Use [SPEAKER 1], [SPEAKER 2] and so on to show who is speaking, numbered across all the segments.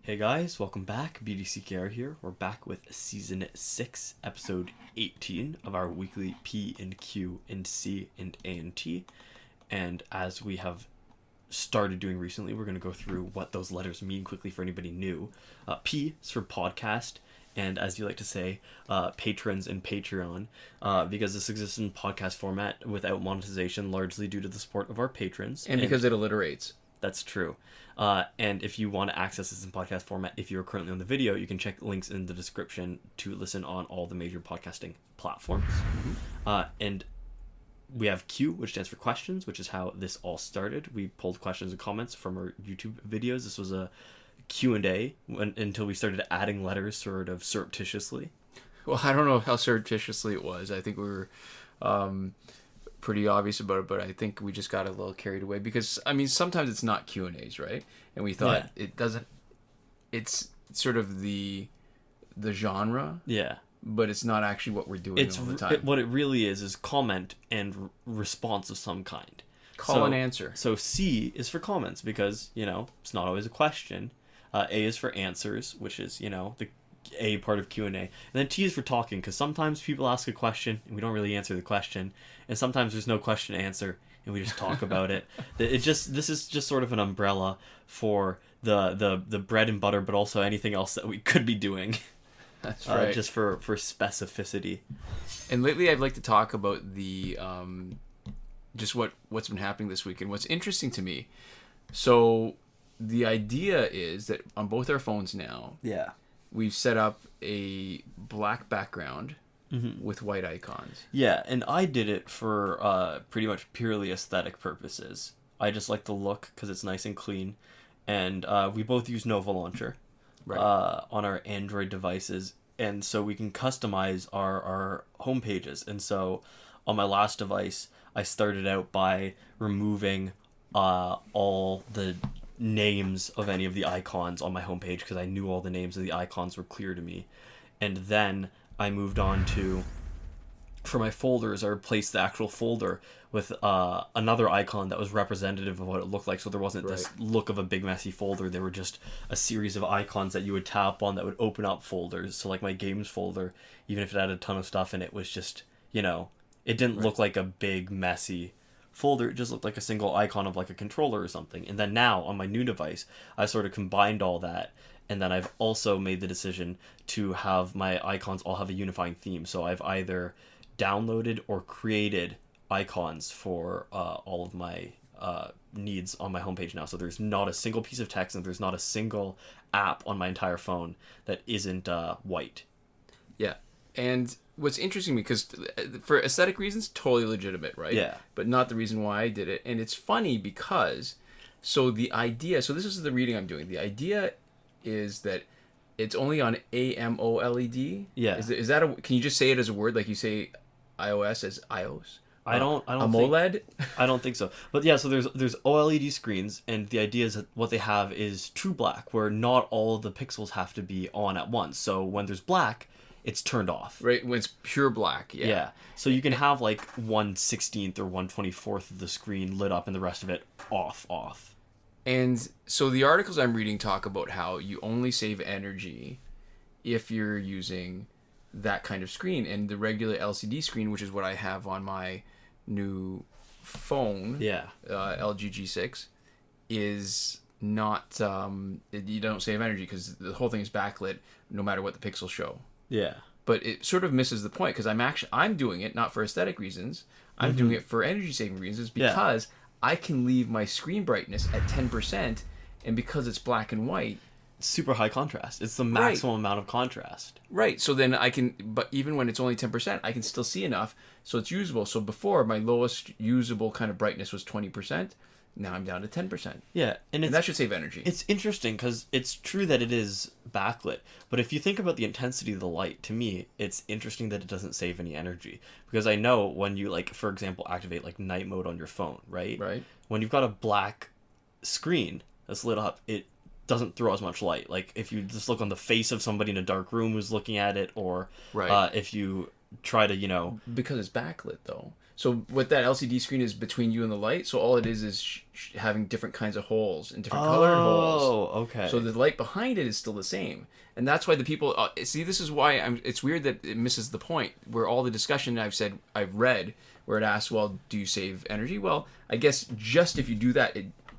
[SPEAKER 1] Hey guys, welcome back. BDCKR here. We're back with Season 6, Episode 18 of our weekly P&Q&C&A&T. And as we have started doing recently, we're going to go through what those letters mean quickly for anybody new. P is for podcast, and as you like to say, patrons and Patreon, because this exists in podcast format without monetization, largely due to the support of our patrons.
[SPEAKER 2] And because it alliterates.
[SPEAKER 1] That's true. And if you want to access this in podcast format, if you're currently on the video, you can check links in the description to listen on all the major podcasting platforms. And we have Q, which stands for questions, which is how this all started. We pulled questions and comments from our YouTube videos. This was a Q&A until we started adding letters sort of surreptitiously.
[SPEAKER 2] Well, I don't know how surreptitiously it was. I think we were pretty obvious about it, but I think we just got a little carried away because, I mean, sometimes it's not Q&As, right? And we thought it doesn't... It's sort of the genre. Yeah. But it's not actually what we're doing all the time.
[SPEAKER 1] What it really is comment and response of some kind.
[SPEAKER 2] Call and answer.
[SPEAKER 1] So C is for comments because, it's not always a question. A is for answers, which is, the A part of Q&A. And then T is for talking because sometimes people ask a question and we don't really answer the question. And sometimes there's no question to answer and we just talk about it. This is just sort of an umbrella for the bread and butter, but also anything else that we could be doing.
[SPEAKER 2] That's right.
[SPEAKER 1] Just for specificity.
[SPEAKER 2] And lately I'd like to talk about the just what's been happening this week and what's interesting to me. So the idea is that on both our phones now, we've set up a black background with white icons.
[SPEAKER 1] Yeah, and I did it for pretty much purely aesthetic purposes. I just like the look because it's nice and clean. And we both use Nova Launcher on our Android devices. And so we can customize our home pages. And so on my last device, I started out by removing all the names of any of the icons on my homepage because I knew all the names of the icons were clear to me. And then I moved on to, for my folders, I replaced the actual folder with another icon that was representative of what it looked like. So there wasn't this look of a big messy folder. There were just a series of icons that you would tap on that would open up folders. So like my games folder, even if it had a ton of stuff in it, was just, it didn't look like a big messy folder. It just looked like a single icon of like a controller or something. And then now on my new device, I sort of combined all that. And then I've also made the decision to have my icons all have a unifying theme. So I've either downloaded or created icons for all of my needs on my homepage now. So there's not a single piece of text and there's not a single app on my entire phone that isn't white.
[SPEAKER 2] Yeah. And what's interesting because for aesthetic reasons, totally legitimate, right? Yeah. But not the reason why I did it. And it's funny because, so this is the reading I'm doing. The idea is that it's only on AMOLED. Yeah. Is that can you just say it as a word like you say iOS as iOS?
[SPEAKER 1] I don't
[SPEAKER 2] AMOLED?
[SPEAKER 1] I don't think so. But yeah, so there's OLED screens, and the idea is that what they have is true black, where not all of the pixels have to be on at once. So when there's black, it's turned off.
[SPEAKER 2] Right, when it's pure black, yeah.
[SPEAKER 1] So you can have like 1/16th or 1/24th of the screen lit up and the rest of it off.
[SPEAKER 2] And so the articles I'm reading talk about how you only save energy if you're using that kind of screen. And the regular LCD screen, which is what I have on my new phone, LG G6, is not, you don't save energy because the whole thing is backlit no matter what the pixels show. Yeah. But it sort of misses the point because I'm doing it not for aesthetic reasons. I'm doing it for energy saving reasons because I can leave my screen brightness at 10%, and because it's black and white,
[SPEAKER 1] super high contrast. It's the maximum amount of contrast.
[SPEAKER 2] Right. So then but even when it's only 10%, I can still see enough, so it's usable. So before, my lowest usable kind of brightness was 20%. Now I'm down to 10%. Yeah. And that should save energy.
[SPEAKER 1] It's interesting because it's true that it is backlit. But if you think about the intensity of the light, to me, it's interesting that it doesn't save any energy. Because I know when you, like, for example, activate, like, night mode on your phone, right? Right. When you've got a black screen that's lit up, it doesn't throw as much light. Like, if you just look on the face of somebody in a dark room who's looking at it, or if you try to,
[SPEAKER 2] Because it's backlit, though. So what that LCD screen is between you and the light. So all it is having different kinds of holes and different colored holes.
[SPEAKER 1] Oh, okay.
[SPEAKER 2] So the light behind it is still the same, and that's why the people see. This is why it's weird that it misses the point where all the discussion I've read where it asks, well, do you save energy? Well, I guess just if you do that,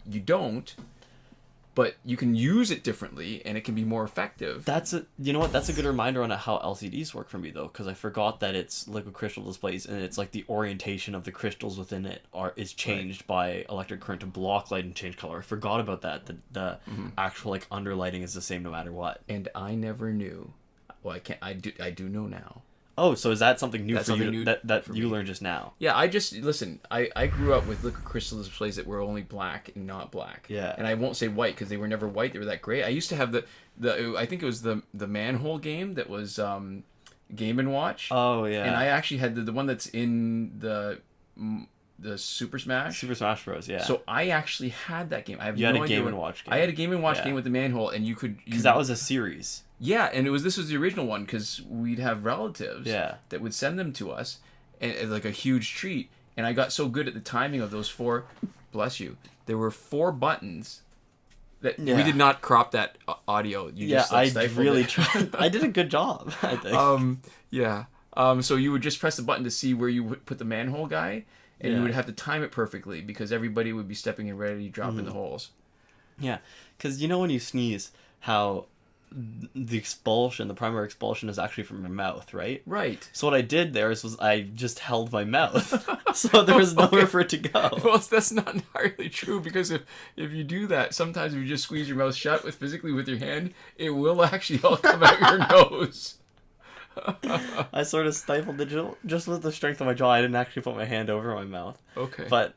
[SPEAKER 2] you don't. But you can use it differently, and it can be more effective.
[SPEAKER 1] You know what? That's a good reminder on how LCDs work for me, though, because I forgot that it's liquid crystal displays, and it's like the orientation of the crystals within it is changed by electric current to block light and change color. I forgot about that. The actual like underlighting is the same no matter what.
[SPEAKER 2] And I never knew. Well, I can't. I do know now.
[SPEAKER 1] Oh, so is that something new
[SPEAKER 2] That's
[SPEAKER 1] for
[SPEAKER 2] something
[SPEAKER 1] you
[SPEAKER 2] new
[SPEAKER 1] that
[SPEAKER 2] for
[SPEAKER 1] you
[SPEAKER 2] me.
[SPEAKER 1] learned just now?
[SPEAKER 2] Yeah, listen. I grew up with liquid crystal displays that were only black and not black.
[SPEAKER 1] Yeah.
[SPEAKER 2] And I won't say white because they were never white. They were that gray. I used to have the I think it was the manhole game that was Game and Watch.
[SPEAKER 1] Oh yeah.
[SPEAKER 2] And I actually had the one that's in the Super Smash.
[SPEAKER 1] Super Smash Bros. Yeah.
[SPEAKER 2] So I actually had that game. I have
[SPEAKER 1] you
[SPEAKER 2] no
[SPEAKER 1] had a
[SPEAKER 2] idea
[SPEAKER 1] Game and Watch game.
[SPEAKER 2] I had a Game and Watch
[SPEAKER 1] Yeah.
[SPEAKER 2] game with the manhole, and you could
[SPEAKER 1] because that was a series.
[SPEAKER 2] Yeah, and this was the original one because we'd have relatives
[SPEAKER 1] Yeah.
[SPEAKER 2] that would send them to us, and like a huge treat. And I got so good at the timing of those 4. Bless you. There were 4 buttons. That
[SPEAKER 1] Yeah.
[SPEAKER 2] we did not crop that audio. You
[SPEAKER 1] Yeah,
[SPEAKER 2] just like,
[SPEAKER 1] I
[SPEAKER 2] stifled
[SPEAKER 1] really
[SPEAKER 2] it.
[SPEAKER 1] tried. I did a good job, I think.
[SPEAKER 2] Yeah. So you would just press the button to see where you would put the manhole guy, and you
[SPEAKER 1] Yeah.
[SPEAKER 2] would have to time it perfectly because everybody would be stepping in ready to drop in the holes.
[SPEAKER 1] Yeah, because you know when you sneeze, how the primary expulsion is actually from your mouth, right?
[SPEAKER 2] Right.
[SPEAKER 1] So what I did there was I just held my mouth, so there was nowhere for it to go.
[SPEAKER 2] Well, that's not entirely true because if you do that, sometimes if you just squeeze your mouth shut physically with your hand, it will actually all come out your nose.
[SPEAKER 1] I sort of stifled it just with the strength of my jaw. I didn't actually put my hand over my mouth.
[SPEAKER 2] Okay.
[SPEAKER 1] But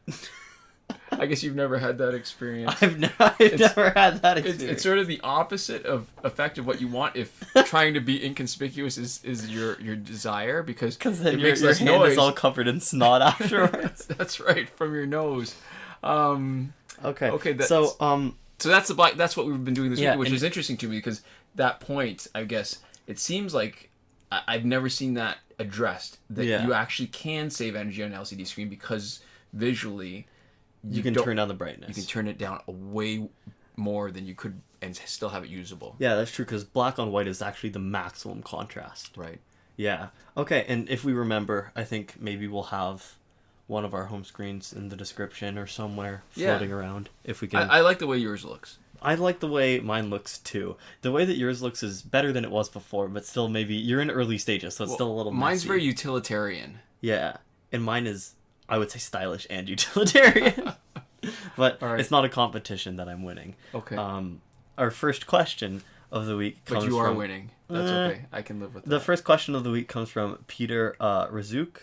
[SPEAKER 2] I guess you've never had that experience.
[SPEAKER 1] I've never had that experience.
[SPEAKER 2] It's sort of the opposite of effect of what you want if trying to be inconspicuous is your desire because
[SPEAKER 1] then
[SPEAKER 2] it
[SPEAKER 1] your
[SPEAKER 2] makes less
[SPEAKER 1] hand
[SPEAKER 2] noise.
[SPEAKER 1] is all covered in snot afterwards.
[SPEAKER 2] That's right, from your nose.
[SPEAKER 1] Okay.
[SPEAKER 2] Okay.
[SPEAKER 1] So
[SPEAKER 2] that's that's what we've been doing this
[SPEAKER 1] Yeah,
[SPEAKER 2] week, which
[SPEAKER 1] and-
[SPEAKER 2] is interesting to me because that point, I guess, it seems like I've never seen that addressed. That
[SPEAKER 1] Yeah.
[SPEAKER 2] you actually can save energy on an LCD screen because visually
[SPEAKER 1] you can turn down the brightness.
[SPEAKER 2] You can turn it down way more than you could and still have it usable.
[SPEAKER 1] Yeah, that's true, because black on white is actually the maximum contrast.
[SPEAKER 2] Right.
[SPEAKER 1] Yeah. Okay, and if we remember, I think maybe we'll have one of our home screens in the description or somewhere floating around, if we can.
[SPEAKER 2] I like the way yours looks.
[SPEAKER 1] I like the way mine looks, too. The way that yours looks is better than it was before, but still maybe... You're in early stages, so it's still a little messy.
[SPEAKER 2] Mine's very utilitarian.
[SPEAKER 1] Yeah, and mine is, I would say, stylish and utilitarian. But
[SPEAKER 2] All right.
[SPEAKER 1] it's not a competition that I'm winning.
[SPEAKER 2] Okay.
[SPEAKER 1] Our first question of the week comes
[SPEAKER 2] But you are
[SPEAKER 1] from...
[SPEAKER 2] winning. That's okay. I can live with that.
[SPEAKER 1] The first question of the week comes from Peter Razook.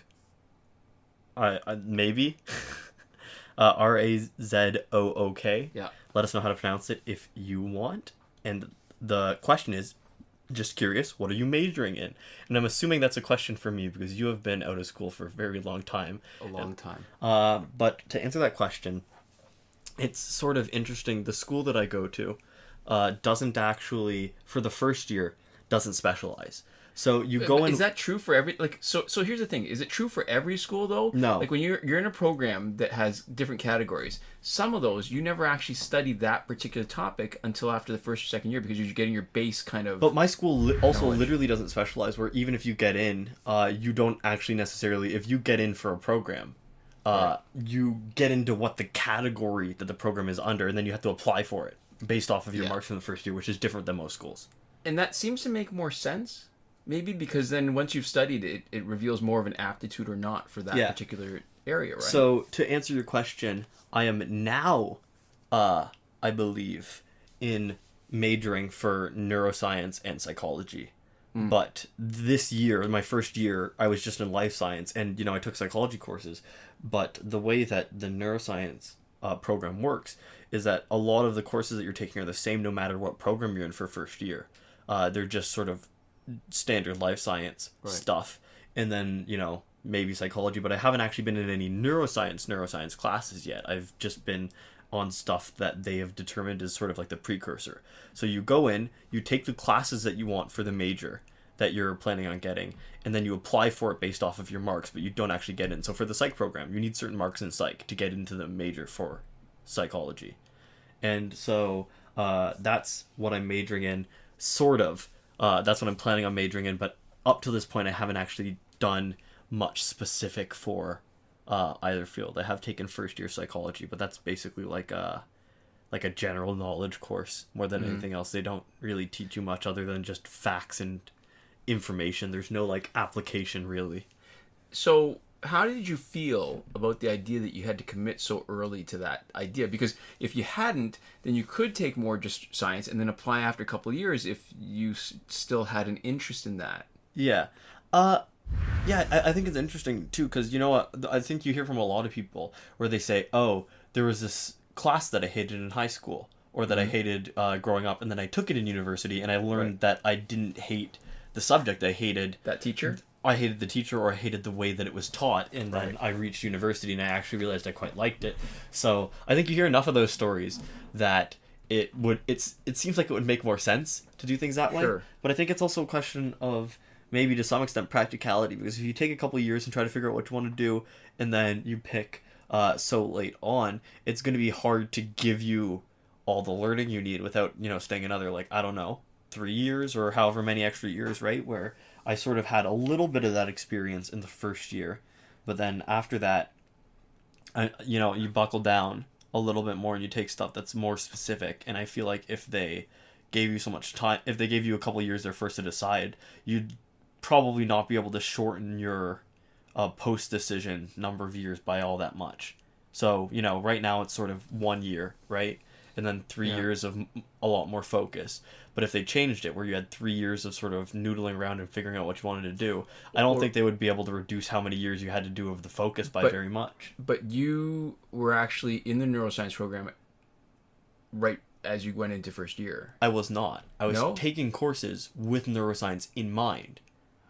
[SPEAKER 1] Maybe. Razook.
[SPEAKER 2] Yeah.
[SPEAKER 1] Let us know how to pronounce it if you want. And the question is, just curious, what are you majoring in? And I'm assuming that's a question for me because you have been out of school for a very long time.
[SPEAKER 2] A long time.
[SPEAKER 1] But to answer that question, it's sort of interesting. The school that I go to doesn't actually, for the first year, doesn't specialize. So you go in...
[SPEAKER 2] Is that true for every... So here's the thing. Is it true for every school, though?
[SPEAKER 1] No.
[SPEAKER 2] Like, when you're in a program that has different categories, some of those, you never actually study that particular topic until after the first or second year because you're getting your base kind of...
[SPEAKER 1] But my school also
[SPEAKER 2] knowledge.
[SPEAKER 1] literally doesn't specialize, where even if you get in, you don't actually necessarily... If you get in for a program, you get into what the category that the program is under, and then you have to apply for it based off of your marks from the first year, which is different than most schools.
[SPEAKER 2] And that seems to make more sense. Maybe because then once you've studied it, it reveals more of an aptitude or not for that particular area, right?
[SPEAKER 1] So, to answer your question, I am now, I believe, in majoring for neuroscience and psychology. But this year, my first year, I was just in life science, and, I took psychology courses. But the way that the neuroscience program works is that a lot of the courses that you're taking are the same no matter what program you're in for first year. They're just sort of standard life science stuff, and then maybe psychology, but I haven't actually been in any neuroscience classes yet. I've just been on stuff that they have determined is sort of like the precursor. So you go in, you take the classes that you want for the major, that you're planning on getting, and then you apply for it based off of your marks, but you don't actually get in. So for the psych program, you need certain marks in psych to get into the major for psychology. And so that's what I'm majoring in, sort of. That's what I'm planning on majoring in, but up to this point, I haven't actually done much specific for either field. I have taken first year psychology, but that's basically like a general knowledge course more than anything else. They don't really teach you much other than just facts and information. There's no like application really.
[SPEAKER 2] So how did you feel about the idea that you had to commit so early to that idea? Because if you hadn't, then you could take more just science and then apply after a couple of years if you still had an interest in that.
[SPEAKER 1] Yeah. I think it's interesting too, because you know what, I think you hear from a lot of people where they say, oh, there was this class that I hated in high school, or that I hated growing up, and then I took it in university, and I learned that I didn't hate the subject. I hated
[SPEAKER 2] that teacher.
[SPEAKER 1] I hated the teacher, or I hated the way that it was taught, and then I reached university and I actually realized I quite liked it. So I think you hear enough of those stories that it seems like it would make more sense to do things that way.
[SPEAKER 2] Sure.
[SPEAKER 1] But I think it's also a question of maybe to some extent practicality, because if you take a couple of years and try to figure out what you want to do, and then you pick so late on, it's going to be hard to give you all the learning you need without, staying another, 3 years or however many extra years, right? Where I sort of had a little bit of that experience in the first year, but then after that, you buckle down a little bit more and you take stuff that's more specific. And I feel like if they gave you so much time, if they gave you a couple of years there first to decide, you'd probably not be able to shorten your post-decision number of years by all that much. So, right now it's sort of 1 year, right? And then 3 years of a lot more focus. But if they changed it where you had 3 years of sort of noodling around and figuring out what you wanted to do, I don't think they would be able to reduce how many years you had to do of the focus by very much.
[SPEAKER 2] But you were actually in the neuroscience program right as you went into first year.
[SPEAKER 1] I was not. I was taking courses with neuroscience in mind.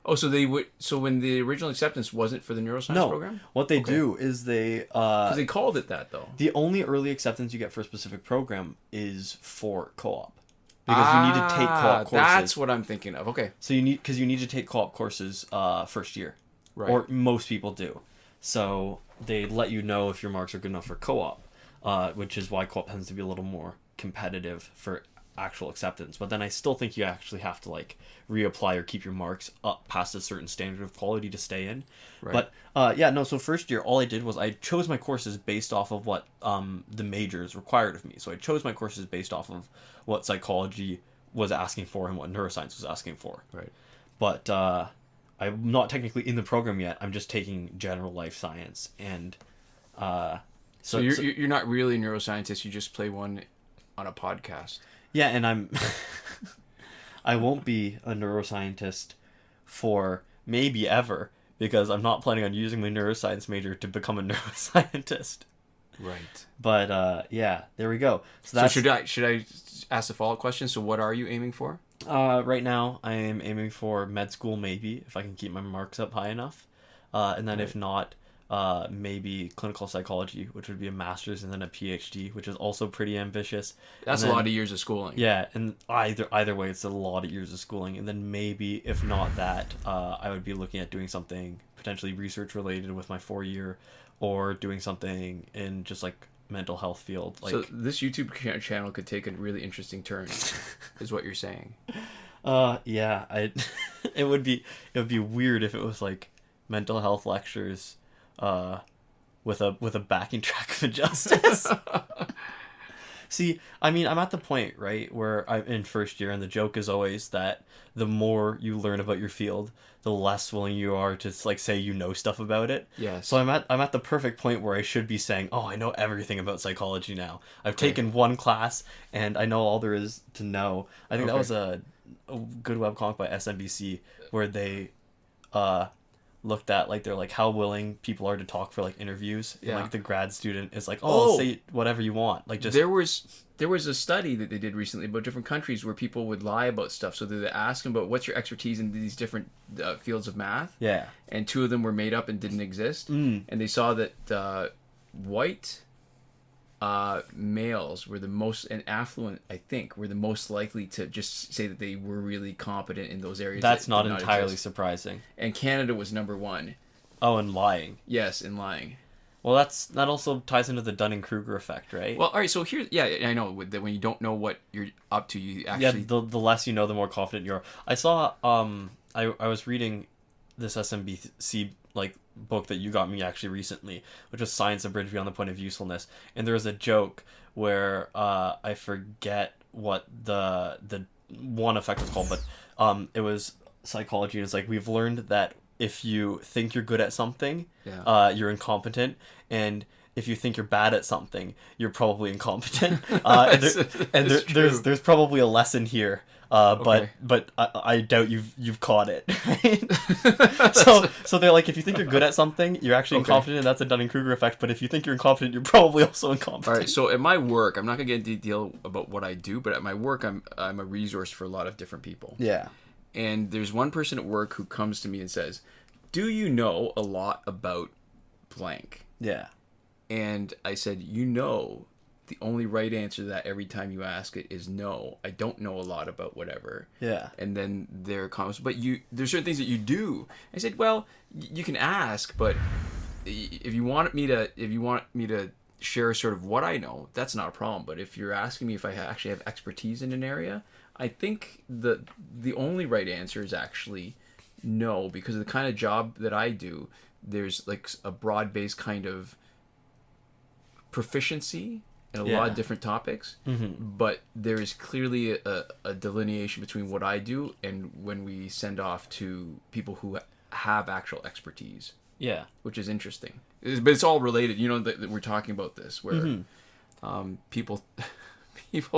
[SPEAKER 2] Oh, so they would. So when the original acceptance wasn't for the neuroscience program?
[SPEAKER 1] What they do is they. Because
[SPEAKER 2] they called it that, though.
[SPEAKER 1] The only early acceptance you get for a specific program is for co-op, because you need to take co-op courses.
[SPEAKER 2] That's what I'm thinking of. Okay.
[SPEAKER 1] So you need to take co-op courses first year,
[SPEAKER 2] right?
[SPEAKER 1] Or most people do. So they let you know if your marks are good enough for co-op, which is why co-op tends to be a little more competitive for actual acceptance. But then I still think you actually have to reapply or keep your marks up past a certain standard of quality to stay in.
[SPEAKER 2] Right.
[SPEAKER 1] But so first year all I did was I chose my courses based off of what the majors required of me. So I chose my courses based off of what psychology was asking for and what neuroscience was asking for.
[SPEAKER 2] Right.
[SPEAKER 1] But I'm not technically in the program yet. I'm just taking general life science, and
[SPEAKER 2] so you're not really a neuroscientist. You just play one on a podcast.
[SPEAKER 1] Yeah, and I won't be a neuroscientist for maybe ever, because I'm not planning on using my neuroscience major to become a neuroscientist.
[SPEAKER 2] Right.
[SPEAKER 1] But there we go.
[SPEAKER 2] So should I ask the follow-up question? So what are you aiming for?
[SPEAKER 1] Right now I am aiming for med school, maybe, if I can keep my marks up high enough. And then if not, maybe clinical psychology, which would be a master's, and then a PhD, which is also pretty ambitious.
[SPEAKER 2] That's a lot of years of schooling.
[SPEAKER 1] Yeah, and either way, it's a lot of years of schooling. And then maybe, if not that, I would be looking at doing something potentially research related with my 4-year, or doing something in just mental health field.
[SPEAKER 2] So this YouTube channel could take a really interesting turn, is what you're saying.
[SPEAKER 1] Yeah, it would be weird if it was mental health lectures with a backing track of injustice. See, I mean, I'm at the point, right, where I'm in first year, and the joke is always that the more you learn about your field, the less willing you are to say stuff about it.
[SPEAKER 2] Yes.
[SPEAKER 1] So I'm at the perfect point where I should be saying, oh, I know everything about psychology now. I've taken one class and I know all there is to know. I think that was a good webcomic by SMBC where they looked at they're how willing people are to talk for interviews.
[SPEAKER 2] Yeah.
[SPEAKER 1] And, the grad student is oh, say whatever you want. Just
[SPEAKER 2] there was a study that they did recently about different countries where people would lie about stuff. So they ask them about what's your expertise in these different fields of math.
[SPEAKER 1] Yeah.
[SPEAKER 2] And 2 of them were made up and didn't exist.
[SPEAKER 1] Mm.
[SPEAKER 2] And they saw that white males were the most, and affluent, I think, were the most likely to just say that they were really competent in those areas.
[SPEAKER 1] That's
[SPEAKER 2] that
[SPEAKER 1] not
[SPEAKER 2] did not
[SPEAKER 1] entirely
[SPEAKER 2] exist.
[SPEAKER 1] surprising.
[SPEAKER 2] And Canada was number one.
[SPEAKER 1] Oh, and lying.
[SPEAKER 2] Yes, in lying.
[SPEAKER 1] Well, that also ties into the Dunning-Kruger effect, right?
[SPEAKER 2] Well, all right. So here, yeah, I know that when you don't know what you're up to, you actually
[SPEAKER 1] the less you know, the more confident you are. I saw I was reading this SMBC like book that you got me actually recently, which was Science Abridged Beyond the Point of Usefulness, and there was a joke where I forget what the one effect was called, but it was psychology, and it's like we've learned that if you think you're good at something, you're incompetent, and if you think you're bad at something, you're probably incompetent. There's probably a lesson here,
[SPEAKER 2] Okay.
[SPEAKER 1] but I doubt you've caught it. Right? So they're like, if you think you're good at something, you're actually incompetent, and that's a Dunning-Kruger effect. But if you think you're incompetent, you're probably also incompetent.
[SPEAKER 2] All right. So at my work, I'm not gonna get into detail about what I do, but at my work, I'm a resource for a lot of different people.
[SPEAKER 1] Yeah.
[SPEAKER 2] And there's one person at work who comes to me and says, "Do you know a lot about blank?"
[SPEAKER 1] Yeah.
[SPEAKER 2] And I said, the only right answer to that every time you ask it is no. I don't know a lot about whatever.
[SPEAKER 1] Yeah.
[SPEAKER 2] And then there comes, but there's certain things that you do. I said, well, you can ask, but if you want me to share sort of what I know, that's not a problem. But if you're asking me if I actually have expertise in an area, I think the only right answer is actually no, because of the kind of job that I do, there's like a broad-based kind of proficiency in a lot of different topics, but there is clearly a delineation between what I do and when we send off to people who have actual expertise.
[SPEAKER 1] Yeah.
[SPEAKER 2] Which is interesting. But it's all related. You know that we're talking about this, where people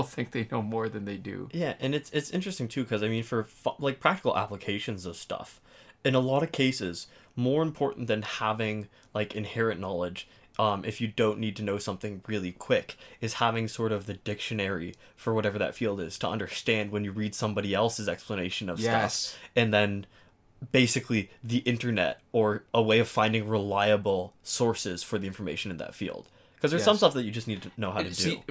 [SPEAKER 2] think they know more than they do.
[SPEAKER 1] Yeah, and it's interesting too, because I mean, for like practical applications of stuff, in a lot of cases, more important than having like inherent knowledge, if you don't need to know something really quick, is having sort of the dictionary for whatever that field is to understand when you read somebody else's explanation of stuff, and then basically the internet or a way of finding reliable sources for the information in that field. Because there's some stuff that you just need to know how to do.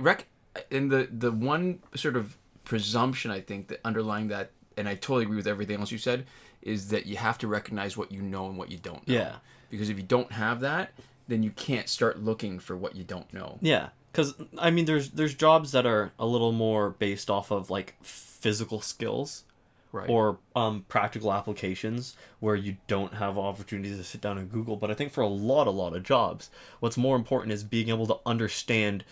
[SPEAKER 2] And the one sort of presumption I think that underlying that, and I totally agree with everything else you said, is that you have to recognize what you know and what you don't know.
[SPEAKER 1] Yeah.
[SPEAKER 2] Because if you don't have that, then you can't start looking for what you don't know.
[SPEAKER 1] Yeah. Because, I mean, there's jobs that are a little more based off of, like, physical skills. Right. Or practical applications where you don't have opportunities to sit down and Google. But I think for a lot of jobs, what's more important is being able to understand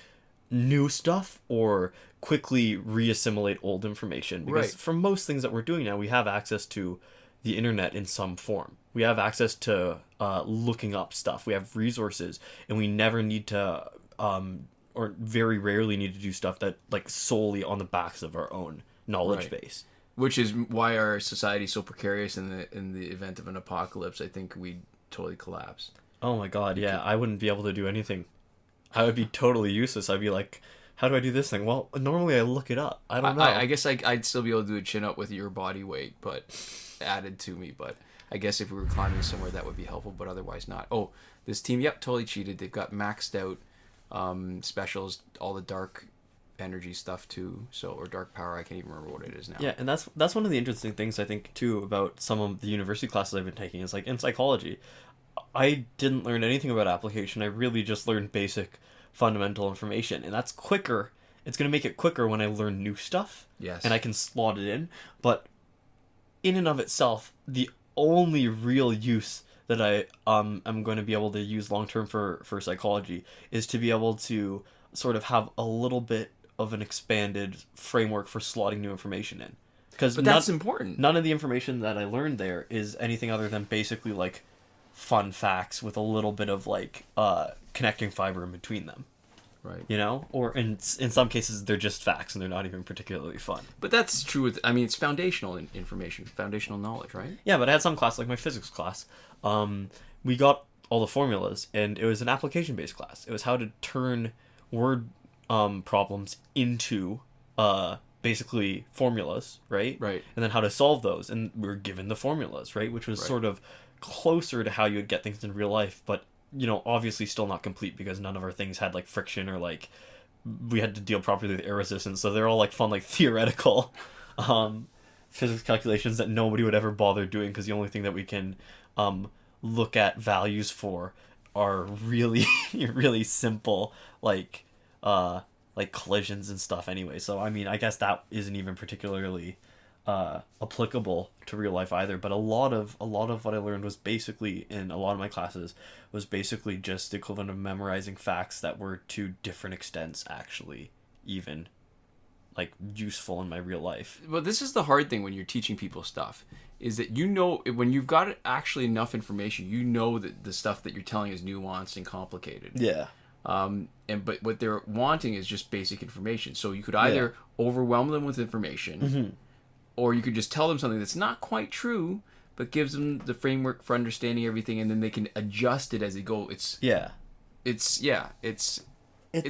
[SPEAKER 1] new stuff or quickly reassimilate old information. Because for most things that we're doing now, we have access to the internet in some form. We have access to looking up stuff. We have resources, and we never need to, or very rarely need to do stuff that like solely on the backs of our own knowledge base.
[SPEAKER 2] Which is why our society is so precarious in the event of an apocalypse. I think we'd totally collapse.
[SPEAKER 1] Oh my god, yeah. I wouldn't be able to do anything. I would be totally useless. I'd be like, how do I do this thing? Well, normally I look it up. I don't know.
[SPEAKER 2] I guess I'd still be able to do a chin up with your body weight, but added to me. But I guess if we were climbing somewhere, that would be helpful, but otherwise not. Oh, this team, totally cheated. They've got maxed out specials, all the dark energy stuff too, or dark power. I can't even remember what it is now.
[SPEAKER 1] Yeah, and that's one of the interesting things I think too about some of the university classes I've been taking is like in psychology, I didn't learn anything about application. I really just learned basic fundamental information, and that's quicker. It's going to make it quicker when I learn new stuff.
[SPEAKER 2] Yes.
[SPEAKER 1] And I can slot it in, but in and of itself, the only real use that I am going to be able to use long term for psychology is to be able to sort of have a little bit of an expanded framework for slotting new information in.
[SPEAKER 2] But that's important.
[SPEAKER 1] None of the information that I learned there is anything other than basically like fun facts with a little bit of like connecting fiber in between them.
[SPEAKER 2] Right.
[SPEAKER 1] You know? Or in some cases they're just facts and they're not even particularly fun.
[SPEAKER 2] But that's true with, I mean, it's foundational information, foundational knowledge, right?
[SPEAKER 1] Yeah, but I had some class, like my physics class, we got all the formulas, and it was an application-based class. It was how to turn word problems into basically formulas, right?
[SPEAKER 2] Right.
[SPEAKER 1] And then how to solve those, and we were given the formulas, right? Which was sort of closer to how you would get things in real life, but obviously still not complete because none of our things had like friction or like we had to deal properly with air resistance. So they're all like fun, like theoretical physics calculations that nobody would ever bother doing because the only thing that we can look at values for are really really simple like collisions and stuff anyway. So I mean, I guess that isn't even particularly applicable to real life either. But a lot of what I learned was basically in a lot of my classes was basically just the equivalent of memorizing facts that were to different extents actually even like useful in my real life.
[SPEAKER 2] Well, this is the hard thing when you're teaching people stuff, is that when you've got actually enough information, that the stuff that you're telling is nuanced and complicated.
[SPEAKER 1] Yeah.
[SPEAKER 2] But what they're wanting is just basic information. So you could either overwhelm them with information, or you could just tell them something that's not quite true, but gives them the framework for understanding everything, and then they can adjust it as they go. It's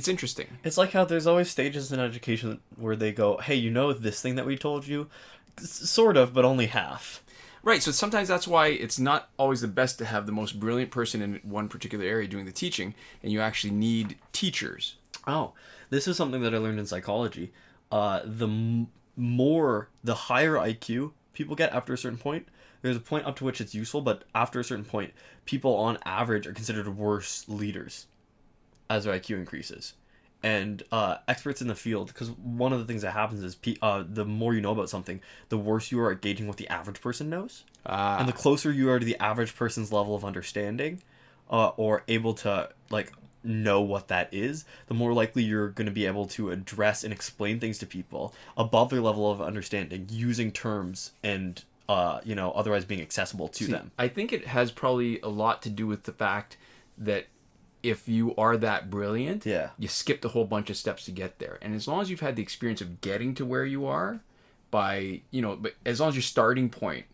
[SPEAKER 2] interesting.
[SPEAKER 1] It's like how there's always stages in education where they go, hey, this thing that we told you? Sort of, but only half.
[SPEAKER 2] Right, so sometimes that's why it's not always the best to have the most brilliant person in one particular area doing the teaching, and you actually need teachers.
[SPEAKER 1] Oh, this is something that I learned in psychology. The higher IQ people get after a certain point, there's a point up to which it's useful, but after a certain point, people on average are considered worse leaders as their IQ increases. And experts in the field, because one of the things that happens is the more you know about something, the worse you are at gauging what the average person knows. And the closer you are to the average person's level of understanding or able to like know what that is, the more likely you're going to be able to address and explain things to people above their level of understanding using terms and otherwise being accessible to them.
[SPEAKER 2] I think it has probably a lot to do with the fact that if you are that brilliant, you skipped a whole bunch of steps to get there. And as long as you've had the experience of getting to where you are but as long as your starting point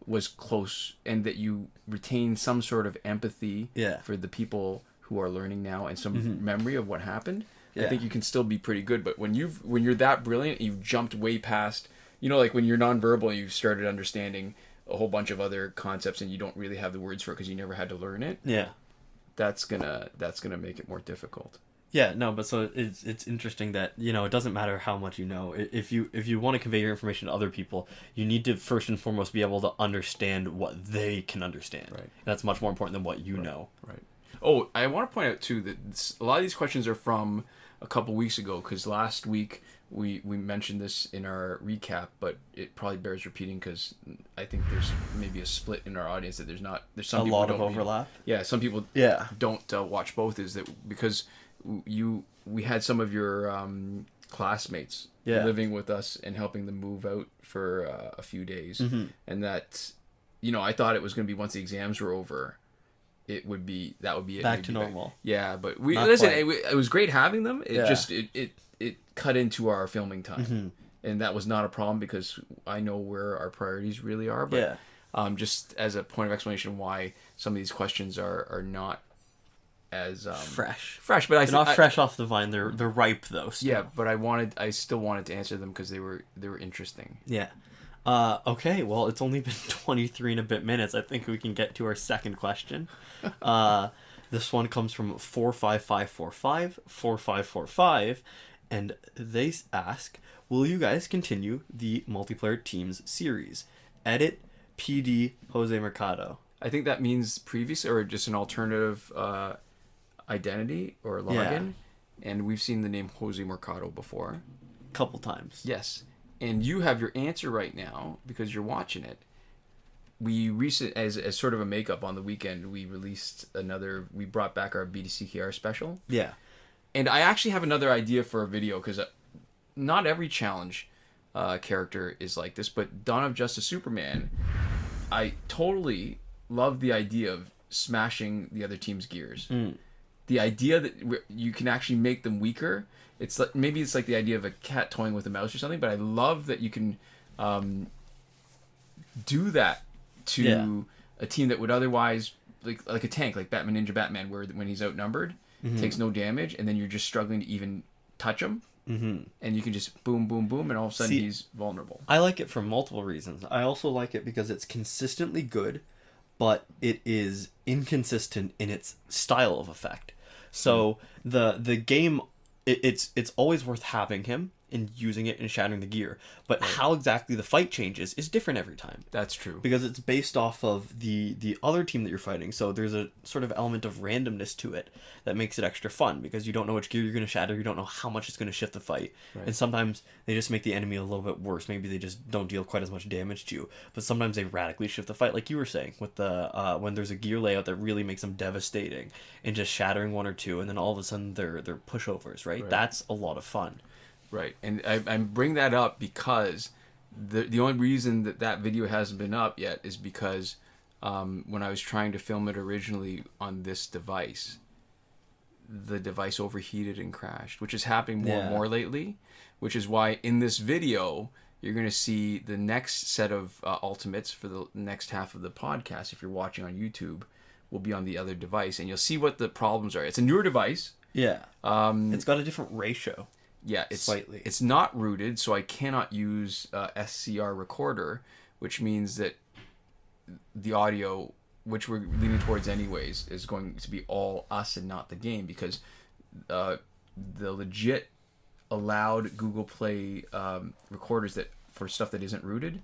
[SPEAKER 2] was close and that you retain some sort of empathy for the people who are learning now and some memory of what happened, I think you can still be pretty good. But when you're that brilliant, you've jumped way past, like when you're nonverbal, you've started understanding a whole bunch of other concepts and you don't really have the words for it because you never had to learn it.
[SPEAKER 1] Yeah.
[SPEAKER 2] That's gonna make it more difficult.
[SPEAKER 1] Yeah, no, but so it's interesting that it doesn't matter how much you know. If you want to convey your information to other people, you need to first and foremost be able to understand what they can understand. Right. And that's much more important than what you know.
[SPEAKER 2] Right. Oh, I want to point out too that a lot of these questions are from a couple weeks ago because last week we mentioned this in our recap, but it probably bears repeating because I think there's maybe a split in our audience that there's some people
[SPEAKER 1] lot of overlap.
[SPEAKER 2] Some people don't watch both. Is that because we had some of your classmates living with us and helping them move out for a few days, and that I thought it was going to be once the exams were over. That would be it.
[SPEAKER 1] Back to normal.
[SPEAKER 2] Yeah, but it was great having them. It cut into our filming time, and that was not a problem because I know where our priorities really are. But just as a point of explanation, why some of these questions are not as
[SPEAKER 1] fresh,
[SPEAKER 2] but
[SPEAKER 1] they're not fresh off the vine. They're ripe though. Still.
[SPEAKER 2] Yeah, but I still wanted to answer them because they were interesting.
[SPEAKER 1] Yeah. Okay, well, it's only been 23 and a bit minutes. I think we can get to our second question. This one comes from 45545, and they ask, will you guys continue the multiplayer teams series? Edit PD Jose Mercado.
[SPEAKER 2] I think that means previous or just an alternative identity or login. Yeah. And we've seen the name Jose Mercado before.
[SPEAKER 1] Couple times.
[SPEAKER 2] Yes. And you have your answer right now because you're watching it. We as sort of a makeup on the weekend, we brought back our BDCKR special.
[SPEAKER 1] Yeah.
[SPEAKER 2] And I actually have another idea for a video because not every challenge character is like this, but Dawn of Justice Superman, I totally love the idea of smashing the other team's gears. The idea that you can actually make them weaker. It's like maybe it's like the idea of a cat toying with a mouse or something, but I love that you can do that to a team that would otherwise like a tank, like Batman, where when he's outnumbered, takes no damage, and then you're just struggling to even touch him, and you can just boom, boom, boom, and all of a sudden he's vulnerable.
[SPEAKER 1] I like it for multiple reasons. I also like it because it's consistently good, but it is inconsistent in its style of effect. So the game, it's always worth having him and using it and shattering the gear, but how exactly the fight changes is different every time.
[SPEAKER 2] That's true.
[SPEAKER 1] Because it's based off of the other team that you're fighting, so there's a sort of element of randomness to it that makes it extra fun, because you don't know which gear you're going to shatter, you don't know how much it's going to shift the fight, and sometimes they just make the enemy a little bit worse. Maybe they just don't deal quite as much damage to you, but sometimes they radically shift the fight, like you were saying, with the when there's a gear layout that really makes them devastating, and just shattering one or two, and then all of a sudden they're pushovers, right? That's a lot of fun.
[SPEAKER 2] Right, and I bring that up because the only reason that video hasn't been up yet is because when I was trying to film it originally on this device, the device overheated and crashed, which is happening more and more lately, which is why in this video you're going to see the next set of ultimates for the next half of the podcast, if you're watching on YouTube, will be on the other device, and you'll see what the problems are. It's a newer device.
[SPEAKER 1] Yeah. It's got a different ratio.
[SPEAKER 2] Yeah,
[SPEAKER 1] slightly.
[SPEAKER 2] It's not rooted, so I cannot use SCR recorder, which means that the audio, which we're leaning towards anyways, is going to be all us and not the game, because the legit allowed Google Play recorders that for stuff that isn't rooted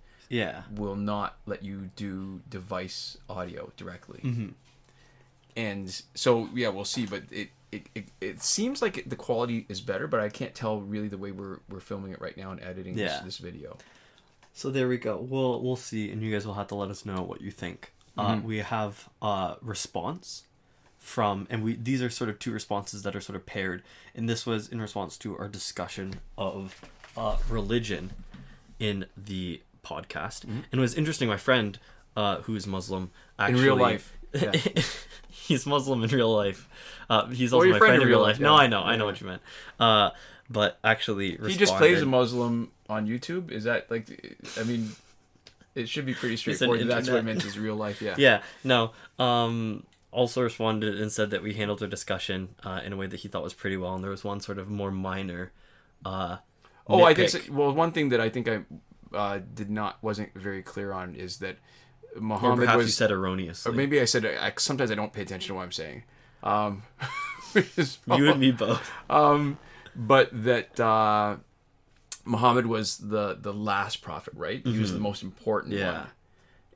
[SPEAKER 2] will not let you do device audio directly. Mm-hmm. And so, yeah, we'll see, but it seems like the quality is better, but I can't tell really the way we're filming it right now and editing this video.
[SPEAKER 1] So there we go. We'll see, and you guys will have to let us know what you think. We have response from, and these are sort of two responses that are sort of paired, and this was in response to our discussion of religion in the podcast. And it was interesting. My friend, who is Muslim, actually,
[SPEAKER 2] in real life. Yeah.
[SPEAKER 1] He's Muslim in real life. He's also my friend in real life. Yeah. No, I know what you meant. But actually, responded.
[SPEAKER 2] He just plays a Muslim on YouTube. Is that like? I mean, it should be pretty straightforward. That's what it meant is real life. Yeah.
[SPEAKER 1] Yeah. No. Also responded and said that we handled our discussion in a way that he thought was pretty well, and there was one sort of more minor.
[SPEAKER 2] I think so. Well, one thing that I think I wasn't very clear on is that Muhammad
[SPEAKER 1] perhaps you said erroneously.
[SPEAKER 2] Or maybe I said, sometimes I don't pay attention to what I'm saying.
[SPEAKER 1] You and me both.
[SPEAKER 2] But that Muhammad was the last prophet, right? He was the most important one.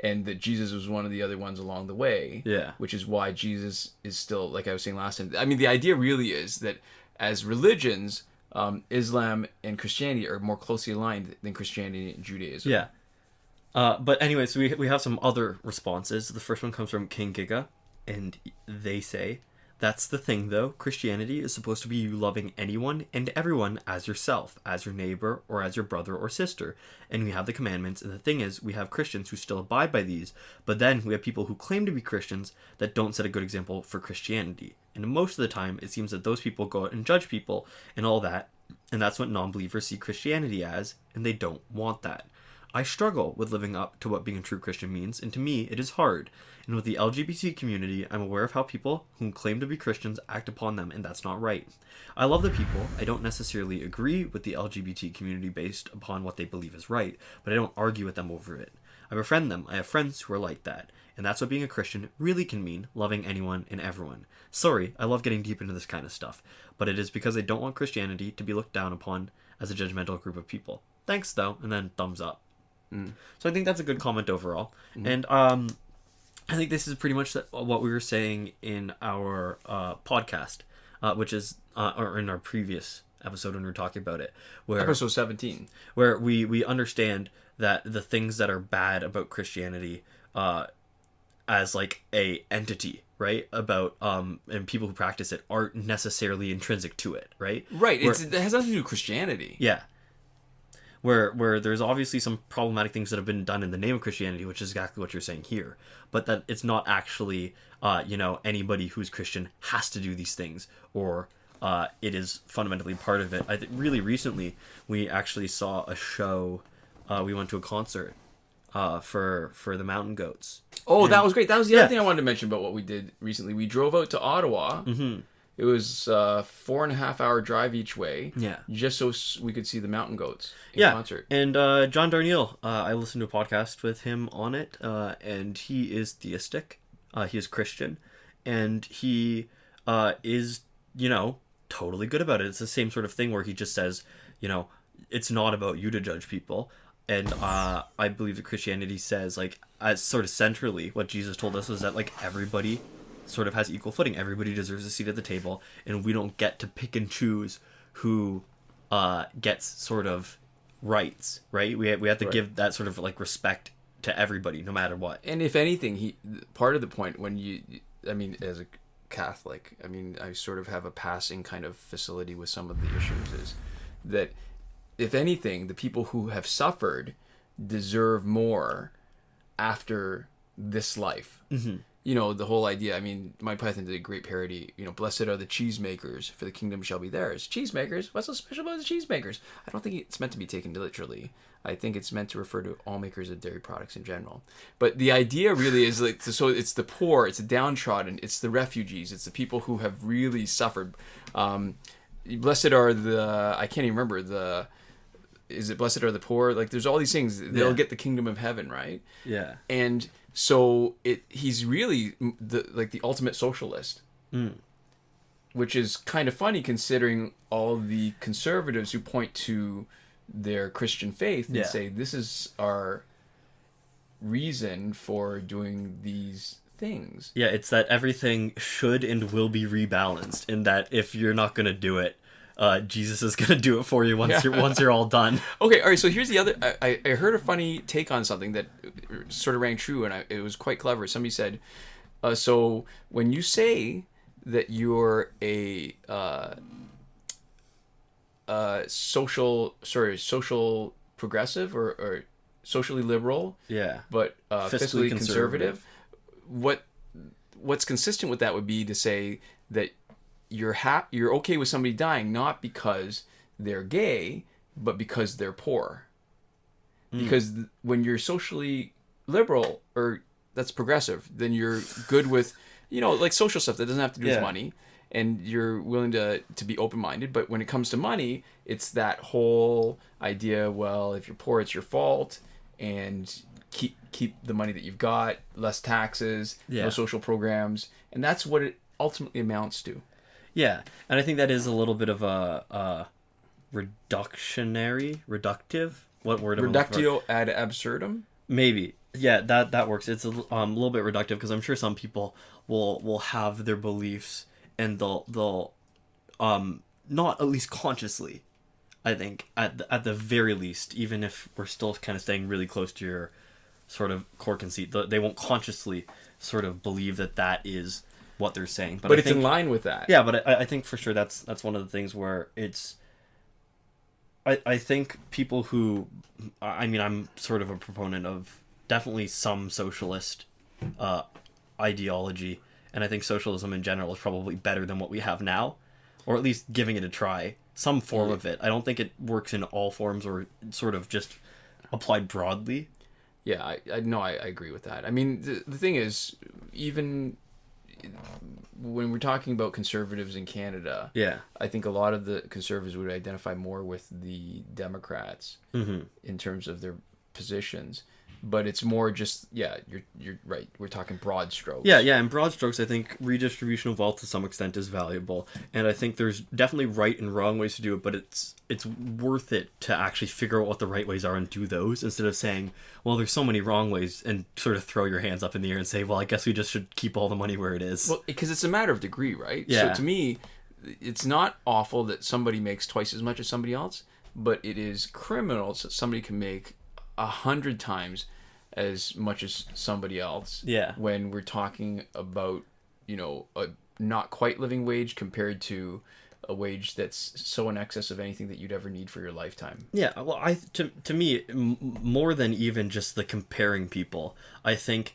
[SPEAKER 2] And that Jesus was one of the other ones along the way. Yeah. Which is why Jesus is still, like I was saying last time. I mean, the idea really is that as religions, Islam and Christianity are more closely aligned than Christianity and Judaism.
[SPEAKER 1] Yeah. But anyway, so we have some other responses. The first one comes from King Giga, and they say, "That's the thing, though. Christianity is supposed to be you loving anyone and everyone as yourself, as your neighbor, or as your brother or sister. And we have the commandments, and the thing is, we have Christians who still abide by these, but then we have people who claim to be Christians that don't set a good example for Christianity. And most of the time, it seems that those people go out and judge people and all that, and that's what non-believers see Christianity as, and they don't want that. I struggle with living up to what being a true Christian means, and to me, it is hard. And with the LGBT community, I'm aware of how people who claim to be Christians act upon them, and that's not right. I love the people. I don't necessarily agree with the LGBT community based upon what they believe is right, but I don't argue with them over it. I befriend them. I have friends who are like that. And that's what being a Christian really can mean, loving anyone and everyone. Sorry, I love getting deep into this kind of stuff, but it is because I don't want Christianity to be looked down upon as a judgmental group of people. Thanks, though," and then thumbs up. So I think that's a good comment overall. And I think this is pretty much what we were saying in our podcast, which is, or in our previous episode when we were talking about it.
[SPEAKER 2] Episode 17.
[SPEAKER 1] Where we understand that the things that are bad about Christianity as like a entity, right? About, and people who practice it aren't necessarily intrinsic to it, right?
[SPEAKER 2] Right. It has nothing to do with Christianity.
[SPEAKER 1] Yeah. Where there's obviously some problematic things that have been done in the name of Christianity, which is exactly what you're saying here, but that it's not actually, anybody who's Christian has to do these things, or it is fundamentally part of it. I think really recently we actually saw a show. We went to a concert for the Mountain Goats.
[SPEAKER 2] Oh, and that was great. That was the other thing I wanted to mention about what we did recently. We drove out to Ottawa. Mm-hmm. It was a 4.5 hour drive each way.
[SPEAKER 1] Yeah.
[SPEAKER 2] Just so we could see the mountain goats in
[SPEAKER 1] Yeah.
[SPEAKER 2] concert.
[SPEAKER 1] And John Darnielle, I listened to a podcast with him on it, and he is theistic. He is Christian, and he is, totally good about it. It's the same sort of thing where he just says, it's not about you to judge people. And I believe that Christianity says, like, as sort of centrally, what Jesus told us was that, like, everybody sort of has equal footing. Everybody deserves a seat at the table, and we don't get to pick and choose who gets sort of rights, right? We have to give that sort of, like, respect to everybody, no matter what.
[SPEAKER 2] And if anything, part of the point as a Catholic, I sort of have a passing kind of facility with some of the issues, is that if anything, the people who have suffered deserve more after this life.
[SPEAKER 1] Mm-hmm.
[SPEAKER 2] The whole idea, Mike Python did a great parody, blessed are the cheesemakers, for the kingdom shall be theirs. Cheesemakers? What's so special about the cheesemakers? I don't think it's meant to be taken literally. I think it's meant to refer to all makers of dairy products in general. But the idea really is, like, so it's the poor, it's the downtrodden, it's the refugees, it's the people who have really suffered. Blessed are the, I can't even remember, is it blessed are the poor? Like, there's all these things. They'll get the kingdom of heaven, right?
[SPEAKER 1] Yeah.
[SPEAKER 2] And so he's really the ultimate socialist, which is kind of funny considering all the conservatives who point to their Christian faith and say, this is our reason for doing these things.
[SPEAKER 1] Yeah, it's that everything should and will be rebalanced, and that if you're not going to do it, Jesus is going to do it for you once you're all done.
[SPEAKER 2] Okay, all right, so here's the other... I heard a funny take on something that sort of rang true, and it was quite clever. Somebody said, so when you say that you're a social progressive or socially liberal, but fiscally conservative, what's consistent with that would be to say that you're okay with somebody dying not because they're gay, but because they're poor. Because when you're socially liberal, or that's progressive, then you're good with, like social stuff that doesn't have to do with money, and you're willing to be open-minded. But when it comes to money, it's that whole idea, well, if you're poor, it's your fault, and keep the money that you've got, less taxes, no social programs, and that's what it ultimately amounts to.
[SPEAKER 1] Yeah, and I think that is a little bit of a reductive. What word?
[SPEAKER 2] Reductio ad absurdum?
[SPEAKER 1] Maybe. Yeah, that works. It's a little bit reductive, because I'm sure some people will have their beliefs, and they'll not, at least consciously, I think, at the very least, even if we're still kind of staying really close to your sort of core conceit, they won't consciously sort of believe that is what they're saying, but
[SPEAKER 2] it's in line with that.
[SPEAKER 1] Yeah, but I think for sure that's one of the things where it's. I think people who, I'm sort of a proponent of definitely some socialist ideology, and I think socialism in general is probably better than what we have now, or at least giving it a try, some form of it. I don't think it works in all forms or sort of just applied broadly.
[SPEAKER 2] Yeah, I agree with that. The thing is, even when we're talking about conservatives in Canada, I think a lot of the conservatives would identify more with the Democrats in terms of their positions. But it's more just, you're right. We're talking broad strokes.
[SPEAKER 1] Yeah, in broad strokes, I think redistribution of wealth to some extent is valuable. And I think there's definitely right and wrong ways to do it, but it's worth it to actually figure out what the right ways are and do those, instead of saying, well, there's so many wrong ways, and sort of throw your hands up in the air and say, well, I guess we just should keep all the money where it is.
[SPEAKER 2] Well, because it's a matter of degree, right?
[SPEAKER 1] Yeah.
[SPEAKER 2] So to me, it's not awful that somebody makes twice as much as somebody else, but it is criminal that somebody can make 100 times as much as somebody else.
[SPEAKER 1] Yeah.
[SPEAKER 2] When we're talking about, a not quite living wage compared to a wage that's so in excess of anything that you'd ever need for your lifetime.
[SPEAKER 1] Yeah, well, to me, more than even just the comparing people, I think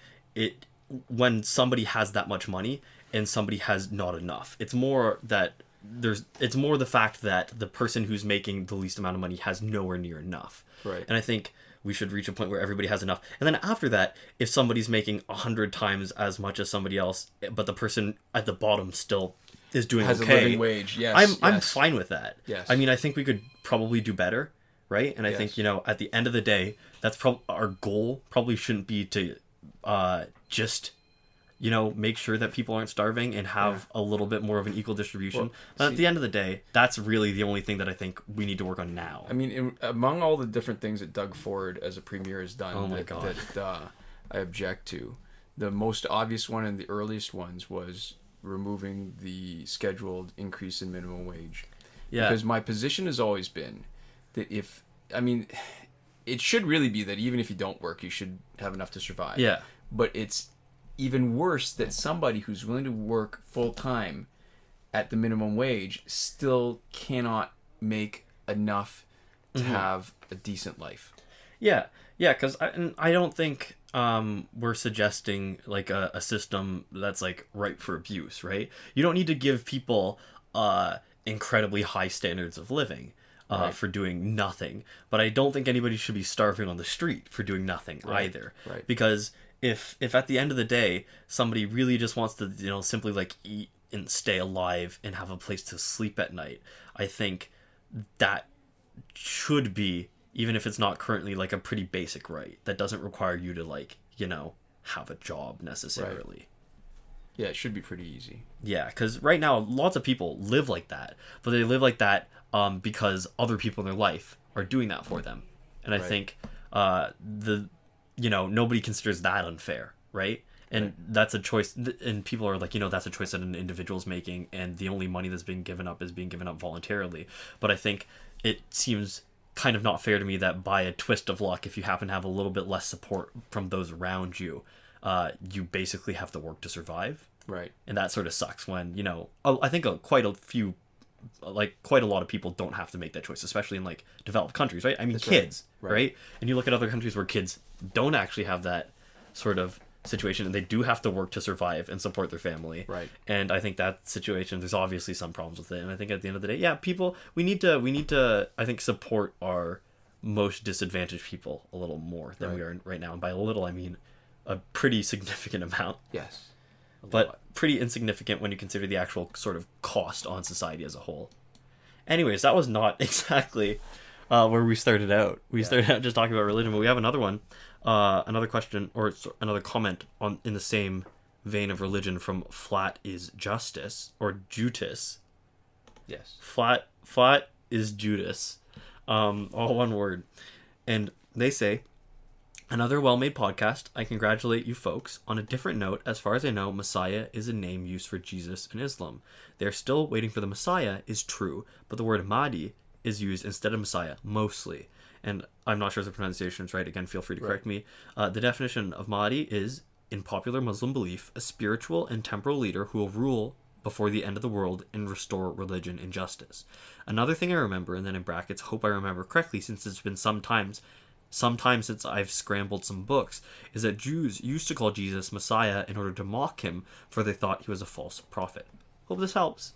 [SPEAKER 1] when somebody has that much money and somebody has not enough, it's more the fact that the person who's making the least amount of money has nowhere near enough.
[SPEAKER 2] Right.
[SPEAKER 1] And I think we should reach a point where everybody has enough. And then after that, if somebody's making 100 times as much as somebody else, but the person at the bottom still doing
[SPEAKER 2] has
[SPEAKER 1] okay.
[SPEAKER 2] a living wage. Yes,
[SPEAKER 1] I'm fine with that.
[SPEAKER 2] Yes.
[SPEAKER 1] I mean, I think we could probably do better, right? And I
[SPEAKER 2] Yes.
[SPEAKER 1] think, you know, at the end of the day, that's probably our goal. Probably shouldn't be to just, you know, make sure that people aren't starving and have a little bit more of an equal distribution.
[SPEAKER 2] Well,
[SPEAKER 1] but at the end of the day, that's really the only thing that I think we need to work on now.
[SPEAKER 2] I mean, among all the different things that Doug Ford as a premier has done that I object to, the most obvious one and the earliest ones was removing the scheduled increase in minimum wage.
[SPEAKER 1] Yeah.
[SPEAKER 2] Because my position has always been that it should really be that even if you don't work, you should have enough to survive.
[SPEAKER 1] Yeah.
[SPEAKER 2] But it's even worse that somebody who's willing to work full time at the minimum wage still cannot make enough to have a decent life.
[SPEAKER 1] Yeah, because I don't think we're suggesting like a system that's like ripe for abuse, right? You don't need to give people incredibly high standards of living for doing nothing, but I don't think anybody should be starving on the street for doing nothing either.
[SPEAKER 2] Right.
[SPEAKER 1] Because if at the end of the day somebody really just wants to, you know, simply like eat and stay alive and have a place to sleep at night, I think that should be, even if it's not currently, like a pretty basic right that doesn't require you to, like, you know, have a job necessarily.
[SPEAKER 2] Right. Yeah, it should be pretty easy.
[SPEAKER 1] Yeah, because right now lots of people live like that, but they live like that because other people in their life are doing that for them, and I think nobody considers that unfair, right? And that's a choice, and people are like, you know, that's a choice that an individual's making, and the only money that's being given up is being given up voluntarily. But I think it seems kind of not fair to me that by a twist of luck, if you happen to have a little bit less support from those around you, you basically have to work to survive.
[SPEAKER 2] Right.
[SPEAKER 1] And that sort of sucks when, you know, I think quite a lot of people don't have to make that choice, especially in like developed countries, right? I mean, that's kids, right? And you look at other countries where kids don't actually have that sort of situation, and they do have to work to survive and support their family.
[SPEAKER 2] Right.
[SPEAKER 1] And I think that situation, there's obviously some problems with it. And I think at the end of the day, yeah, we need to, I think, support our most disadvantaged people a little more than we are right now. And by a little, I mean a pretty significant amount.
[SPEAKER 2] Yes.
[SPEAKER 1] But pretty insignificant when you consider the actual sort of cost on society as a whole. Anyways, that was not exactly where we started out. We started out just talking about religion, but we have another one. Another question, or another comment in the same vein of religion from Flat is Justice, or Judas.
[SPEAKER 2] Yes.
[SPEAKER 1] Flat is Judas. All one word. And they say, another well-made podcast. I congratulate you folks. On a different note, as far as I know, Messiah is a name used for Jesus in Islam. They're still waiting for the Messiah is true, but the word Mahdi is used instead of Messiah, mostly. And I'm not sure if the pronunciation is right. Again, feel free to correct me. The definition of Mahdi is, in popular Muslim belief, a spiritual and temporal leader who will rule before the end of the world and restore religion and justice. Another thing I remember, and then in brackets, hope I remember correctly since it's been some time since I've scrambled some books, is that Jews used to call Jesus Messiah in order to mock him, for they thought he was a false prophet. Hope this helps.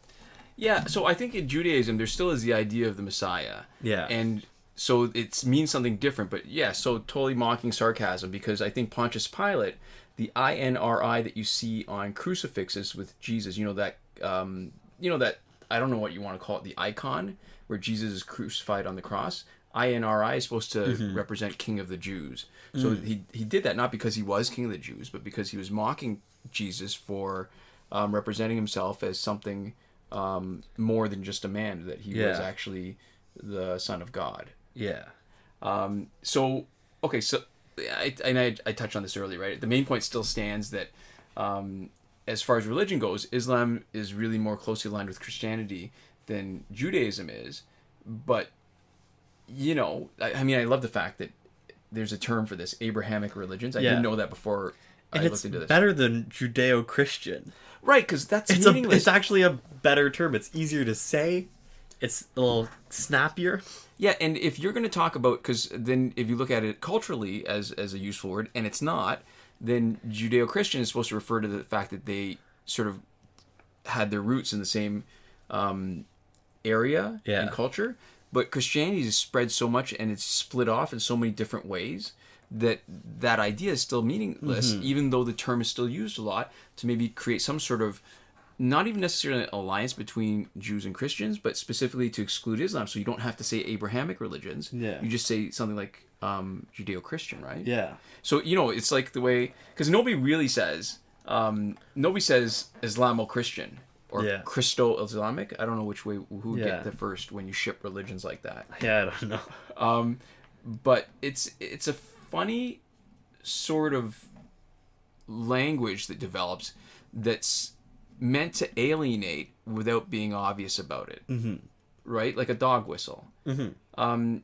[SPEAKER 2] Yeah, so I think in Judaism there still is the idea of the Messiah.
[SPEAKER 1] Yeah.
[SPEAKER 2] And so it means something different, but yeah, so totally mocking sarcasm, because I think Pontius Pilate, the INRI that you see on crucifixes with Jesus, that I don't know what you want to call it, the icon where Jesus is crucified on the cross. INRI is supposed to represent King of the Jews. So he did that not because he was King of the Jews, but because he was mocking Jesus for representing himself as something more than just a man, that he was actually the Son of God.
[SPEAKER 1] Yeah.
[SPEAKER 2] I touched on this earlier, right? The main point still stands that as far as religion goes, Islam is really more closely aligned with Christianity than Judaism is. But, I love the fact that there's a term for this, Abrahamic religions. I didn't know that before I looked into this.
[SPEAKER 1] It's better than Judeo-Christian.
[SPEAKER 2] Right, because that's meaningless.
[SPEAKER 1] It's actually a better term. It's easier to say. It's a little snappier.
[SPEAKER 2] Yeah, and if you're going to talk about, because then if you look at it culturally as a useful word, and it's not, then Judeo-Christian is supposed to refer to the fact that they sort of had their roots in the same area and culture. But Christianity is spread so much and it's split off in so many different ways that idea is still meaningless, even though the term is still used a lot to maybe create some sort of not even necessarily an alliance between Jews and Christians, but specifically to exclude Islam. So you don't have to say Abrahamic religions.
[SPEAKER 1] Yeah.
[SPEAKER 2] You just say something like Judeo-Christian, right?
[SPEAKER 1] Yeah.
[SPEAKER 2] So, it's like the way... Because nobody says Islamo-Christian or Christo-Islamic. I don't know which way, who would get the first when you ship religions like that.
[SPEAKER 1] Yeah, I don't know.
[SPEAKER 2] But it's a funny sort of language that develops that's meant to alienate without being obvious about it. Mm-hmm. Right? Like a dog whistle. Mm-hmm.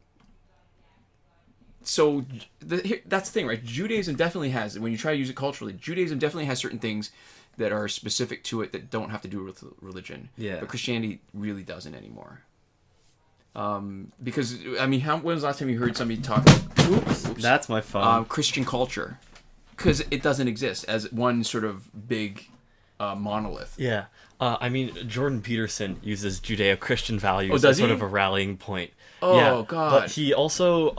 [SPEAKER 2] So that's the thing, right? Judaism definitely has, when you try to use it culturally, Judaism definitely has certain things that are specific to it that don't have to do with religion. Yeah. But Christianity really doesn't anymore. Because, when was the last time you heard somebody talk about... Oops.
[SPEAKER 1] That's my phone.
[SPEAKER 2] Christian culture. Because it doesn't exist as one sort of big monolith.
[SPEAKER 1] Yeah. Jordan Peterson uses Judeo-Christian values
[SPEAKER 2] as
[SPEAKER 1] sort of a rallying point.
[SPEAKER 2] Oh,
[SPEAKER 1] yeah,
[SPEAKER 2] God.
[SPEAKER 1] But he also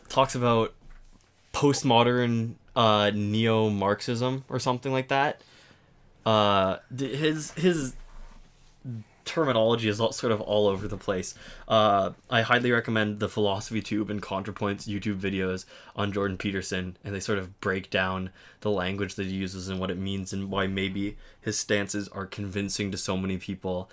[SPEAKER 1] talks about postmodern neo-Marxism or something like that. His terminology is sort of all over the place. I highly recommend the Philosophy Tube and ContraPoints YouTube videos on Jordan Peterson, and they sort of break down the language that he uses and what it means and why maybe his stances are convincing to so many people,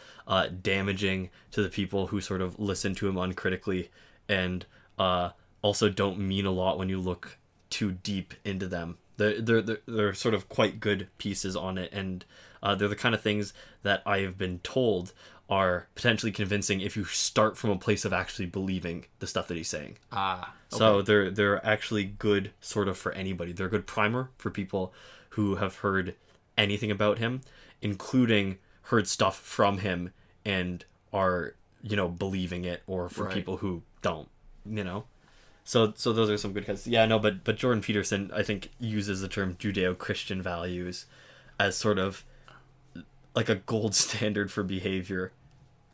[SPEAKER 1] damaging to the people who sort of listen to him uncritically, and also don't mean a lot when you look too deep into them. They're sort of quite good pieces on it, and they're the kind of things that I have been told are potentially convincing if you start from a place of actually believing the stuff that he's saying. Okay. So they're actually good sort of for anybody. They're a good primer for people who have heard anything about him, including heard stuff from him and are, believing it, or for people who don't, So those are some good cuts. Yeah, no, but Jordan Peterson, I think, uses the term Judeo-Christian values as sort of like a gold standard for behavior.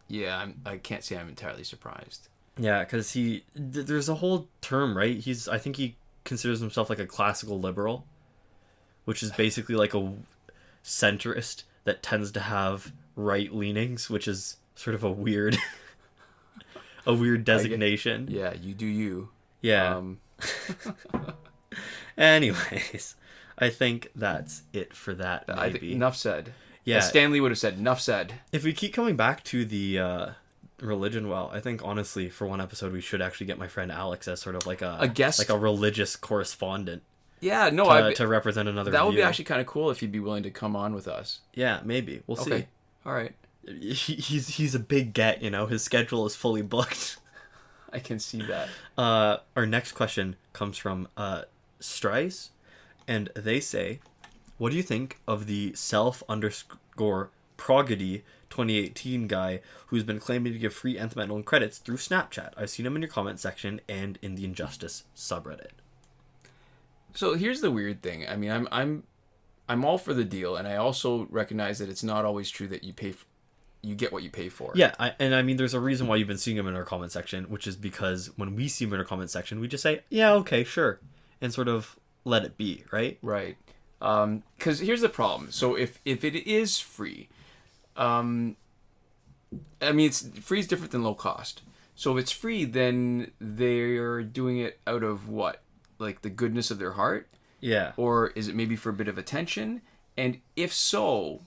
[SPEAKER 2] Yeah, I can't say I'm entirely surprised.
[SPEAKER 1] Yeah, because there's a whole term, right? I think he considers himself like a classical liberal, which is basically like a centrist that tends to have right leanings, which is sort of a weird designation.
[SPEAKER 2] Yeah, you do you.
[SPEAKER 1] Yeah. Anyways, I think that's it for that. Maybe.
[SPEAKER 2] Enough said.
[SPEAKER 1] Yeah.
[SPEAKER 2] As Stanley would have said, enough said.
[SPEAKER 1] If we keep coming back to the religion, I think honestly for one episode we should actually get my friend Alex as sort of like a guest, like a religious correspondent.
[SPEAKER 2] Yeah, no,
[SPEAKER 1] to represent another view.
[SPEAKER 2] That would be actually kind of cool if he'd be willing to come on with us.
[SPEAKER 1] Yeah, maybe. We'll see.
[SPEAKER 2] All right.
[SPEAKER 1] He's a big get, his schedule is fully booked.
[SPEAKER 2] I can see that.
[SPEAKER 1] Our next question comes from Strice, and they say, what do you think of the self_progody 2018 guy who's been claiming to give free nth metal credits through Snapchat? I've seen him in your comment section and in the Injustice subreddit.
[SPEAKER 2] So here's the weird thing. I'm all for the deal, and I also recognize that it's not always true that you get what you pay for.
[SPEAKER 1] Yeah, there's a reason why you've been seeing him in our comment section, which is because when we see him in our comment section, we just say, yeah, okay, sure, and sort of let it be, right?
[SPEAKER 2] Right. Because here's the problem. So if it is free, it's free is different than low cost. So if it's free, then they're doing it out of what? Like the goodness of their heart?
[SPEAKER 1] Yeah.
[SPEAKER 2] Or is it maybe for a bit of attention? And if so,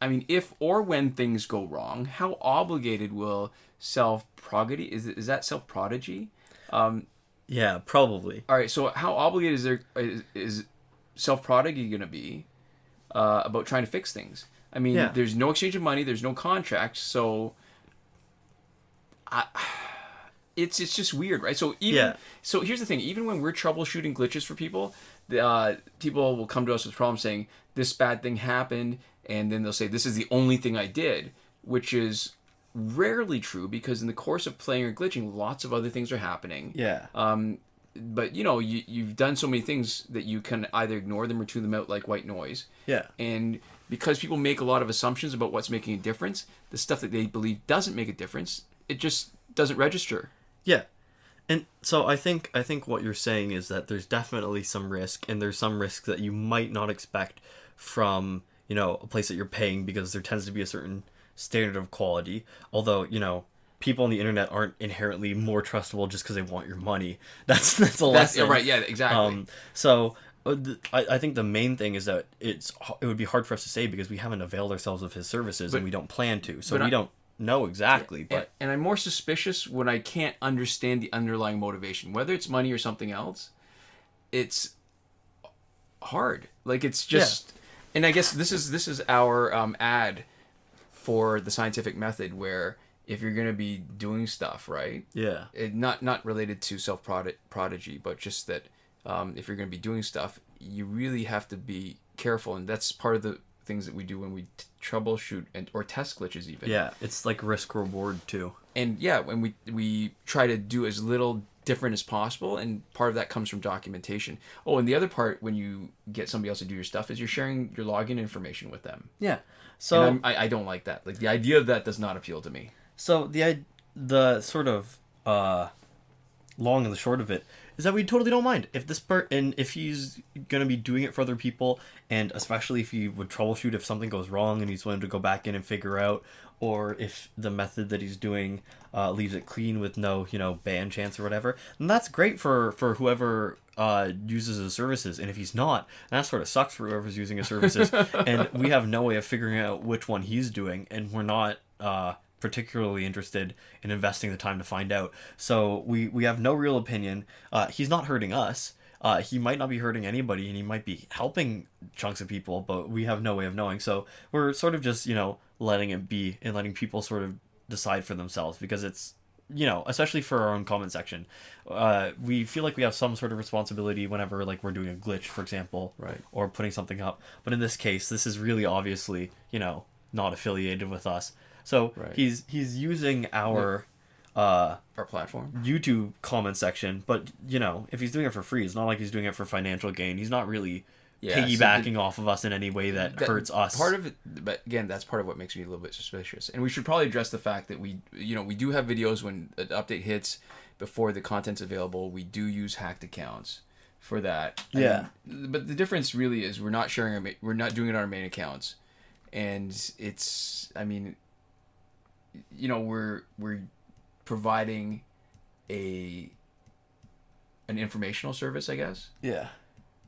[SPEAKER 2] if or when things go wrong, how obligated will self-prodigy, is that self-prodigy?
[SPEAKER 1] Yeah, probably.
[SPEAKER 2] All right, so how obligated is self-prodigy going to be about trying to fix things? There's no exchange of money, there's no contract, so it's just weird, right? So so here's the thing, even when we're troubleshooting glitches for people, people will come to us with problems saying this bad thing happened, and then they'll say this is the only thing I did, which is rarely true because in the course of playing or glitching, lots of other things are happening.
[SPEAKER 1] Yeah.
[SPEAKER 2] But you've done so many things that you can either ignore them or tune them out like white noise.
[SPEAKER 1] Yeah.
[SPEAKER 2] And because people make a lot of assumptions about what's making a difference, the stuff that they believe doesn't make a difference, it just doesn't register.
[SPEAKER 1] Yeah. And so I think what you're saying is that there's definitely some risk, and there's some risk that you might not expect from a place that you're paying because there tends to be a certain standard of quality. Although, people on the internet aren't inherently more trustable just because they want your money. That's a lesson.
[SPEAKER 2] Right. Yeah, exactly.
[SPEAKER 1] I think the main thing is that it would be hard for us to say because we haven't availed ourselves of his services and we don't plan to. So we don't know exactly. But
[SPEAKER 2] and I'm more suspicious when I can't understand the underlying motivation, whether it's money or something else. It's hard. Like it's just, and I guess this is our ad for the scientific method where. If you're going to be doing stuff, right?
[SPEAKER 1] Yeah.
[SPEAKER 2] Not related to self-prodigy, but just that if you're going to be doing stuff, you really have to be careful. And that's part of the things that we do when we troubleshoot or test glitches even.
[SPEAKER 1] Yeah, it's like risk-reward too.
[SPEAKER 2] And yeah, when we try to do as little different as possible, and part of that comes from documentation. Oh, and the other part when you get somebody else to do your stuff is you're sharing your login information with them.
[SPEAKER 1] Yeah. So
[SPEAKER 2] I don't like that. Like the idea of that does not appeal to me.
[SPEAKER 1] So the sort of long and the short of it is that we totally don't mind if if he's gonna be doing it for other people, and especially if he would troubleshoot if something goes wrong and he's willing to go back in and figure out, or if the method that he's doing leaves it clean with no ban chance or whatever, then that's great for whoever uses his services. And if he's not, that sort of sucks for whoever's using his services. And we have no way of figuring out which one he's doing, and we're not particularly interested in investing the time to find out. So we have no real opinion. He's not hurting us. He might not be hurting anybody, and he might be helping chunks of people, but we have no way of knowing. So we're sort of just, letting it be and letting people sort of decide for themselves, because it's, especially for our own comment section, we feel like we have some sort of responsibility whenever like we're doing a glitch, for example,
[SPEAKER 2] right,
[SPEAKER 1] or putting something up. But in this case, this is really obviously, not affiliated with us. So
[SPEAKER 2] right.
[SPEAKER 1] he's using our
[SPEAKER 2] platform,
[SPEAKER 1] YouTube comment section, but if he's doing it for free, it's not like he's doing it for financial gain. He's not really piggybacking off of us in any way that hurts us.
[SPEAKER 2] Part of it, but again, that's part of what makes me a little bit suspicious. And we should probably address the fact that we do have videos when an update hits before the content's available. We do use hacked accounts for that. But the difference really is we're not sharing we're not doing it on our main accounts, and it's we're providing an informational service, I guess.
[SPEAKER 1] Yeah.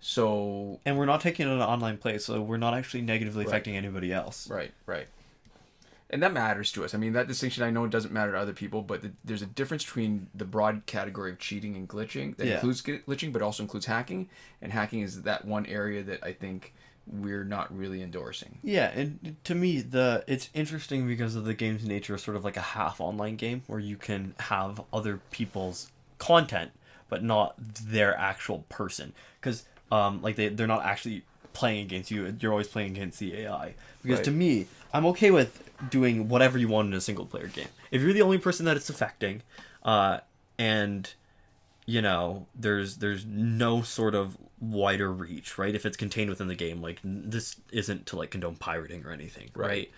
[SPEAKER 2] So.
[SPEAKER 1] And we're not taking it an online place, so we're not actually negatively affecting anybody else.
[SPEAKER 2] Right. And that matters to us. I mean, that distinction I know doesn't matter to other people, but there's a difference between the broad category of cheating and glitching that includes glitching, but also includes hacking. And hacking is that one area that I think we're not really endorsing.
[SPEAKER 1] Yeah, and to me, it's interesting because of the game's nature, sort of like a half online game where you can have other people's content, but not their actual person. Because they're not actually playing against you. You're always playing against the AI. Because to me, I'm okay with doing whatever you want in a single player game. If you're the only person that it's affecting, and there's no sort of wider reach, right? If it's contained within the game, like this isn't to like condone pirating or anything, right?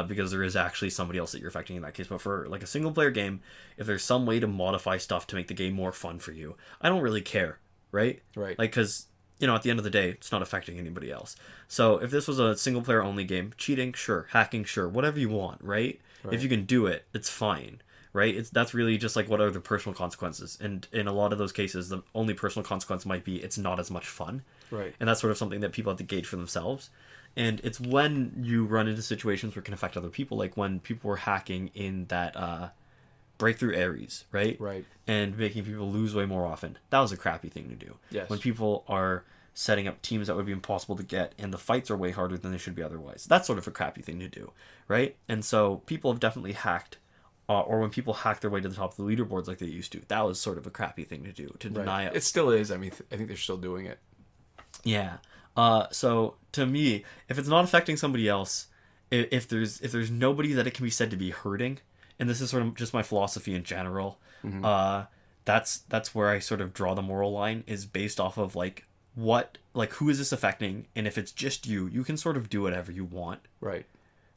[SPEAKER 1] Because there is actually somebody else that you're affecting in that case. But for like a single player game, if there's some way to modify stuff to make the game more fun for you, I don't really care, right? Like, because at the end of the day, it's not affecting anybody else. So if this was a single player only game, cheating, sure, hacking, sure, whatever you want, right? If you can do it, it's fine. Right? That's really just like what are the personal consequences. And in a lot of those cases, the only personal consequence might be it's not as much fun.
[SPEAKER 2] Right.
[SPEAKER 1] And that's sort of something that people have to gauge for themselves. And it's when you run into situations where it can affect other people, like when people were hacking in that breakthrough Ares, right?
[SPEAKER 2] Right.
[SPEAKER 1] And making people lose way more often. That was a crappy thing to do.
[SPEAKER 2] Yes.
[SPEAKER 1] When people are setting up teams that would be impossible to get, and the fights are way harder than they should be otherwise. That's sort of a crappy thing to do, right? And so people have definitely hacked. Or when people hack their way to the top of the leaderboards like they used to. That was sort of a crappy thing to do, to deny it.
[SPEAKER 2] It still is. I mean, I think they're still doing it.
[SPEAKER 1] Yeah. So, to me, if it's not affecting somebody else, if there's nobody that it can be said to be hurting, and this is sort of just my philosophy in general, that's where I sort of draw the moral line, is based off of, who is this affecting? And if it's just you can sort of do whatever you want.
[SPEAKER 2] Right.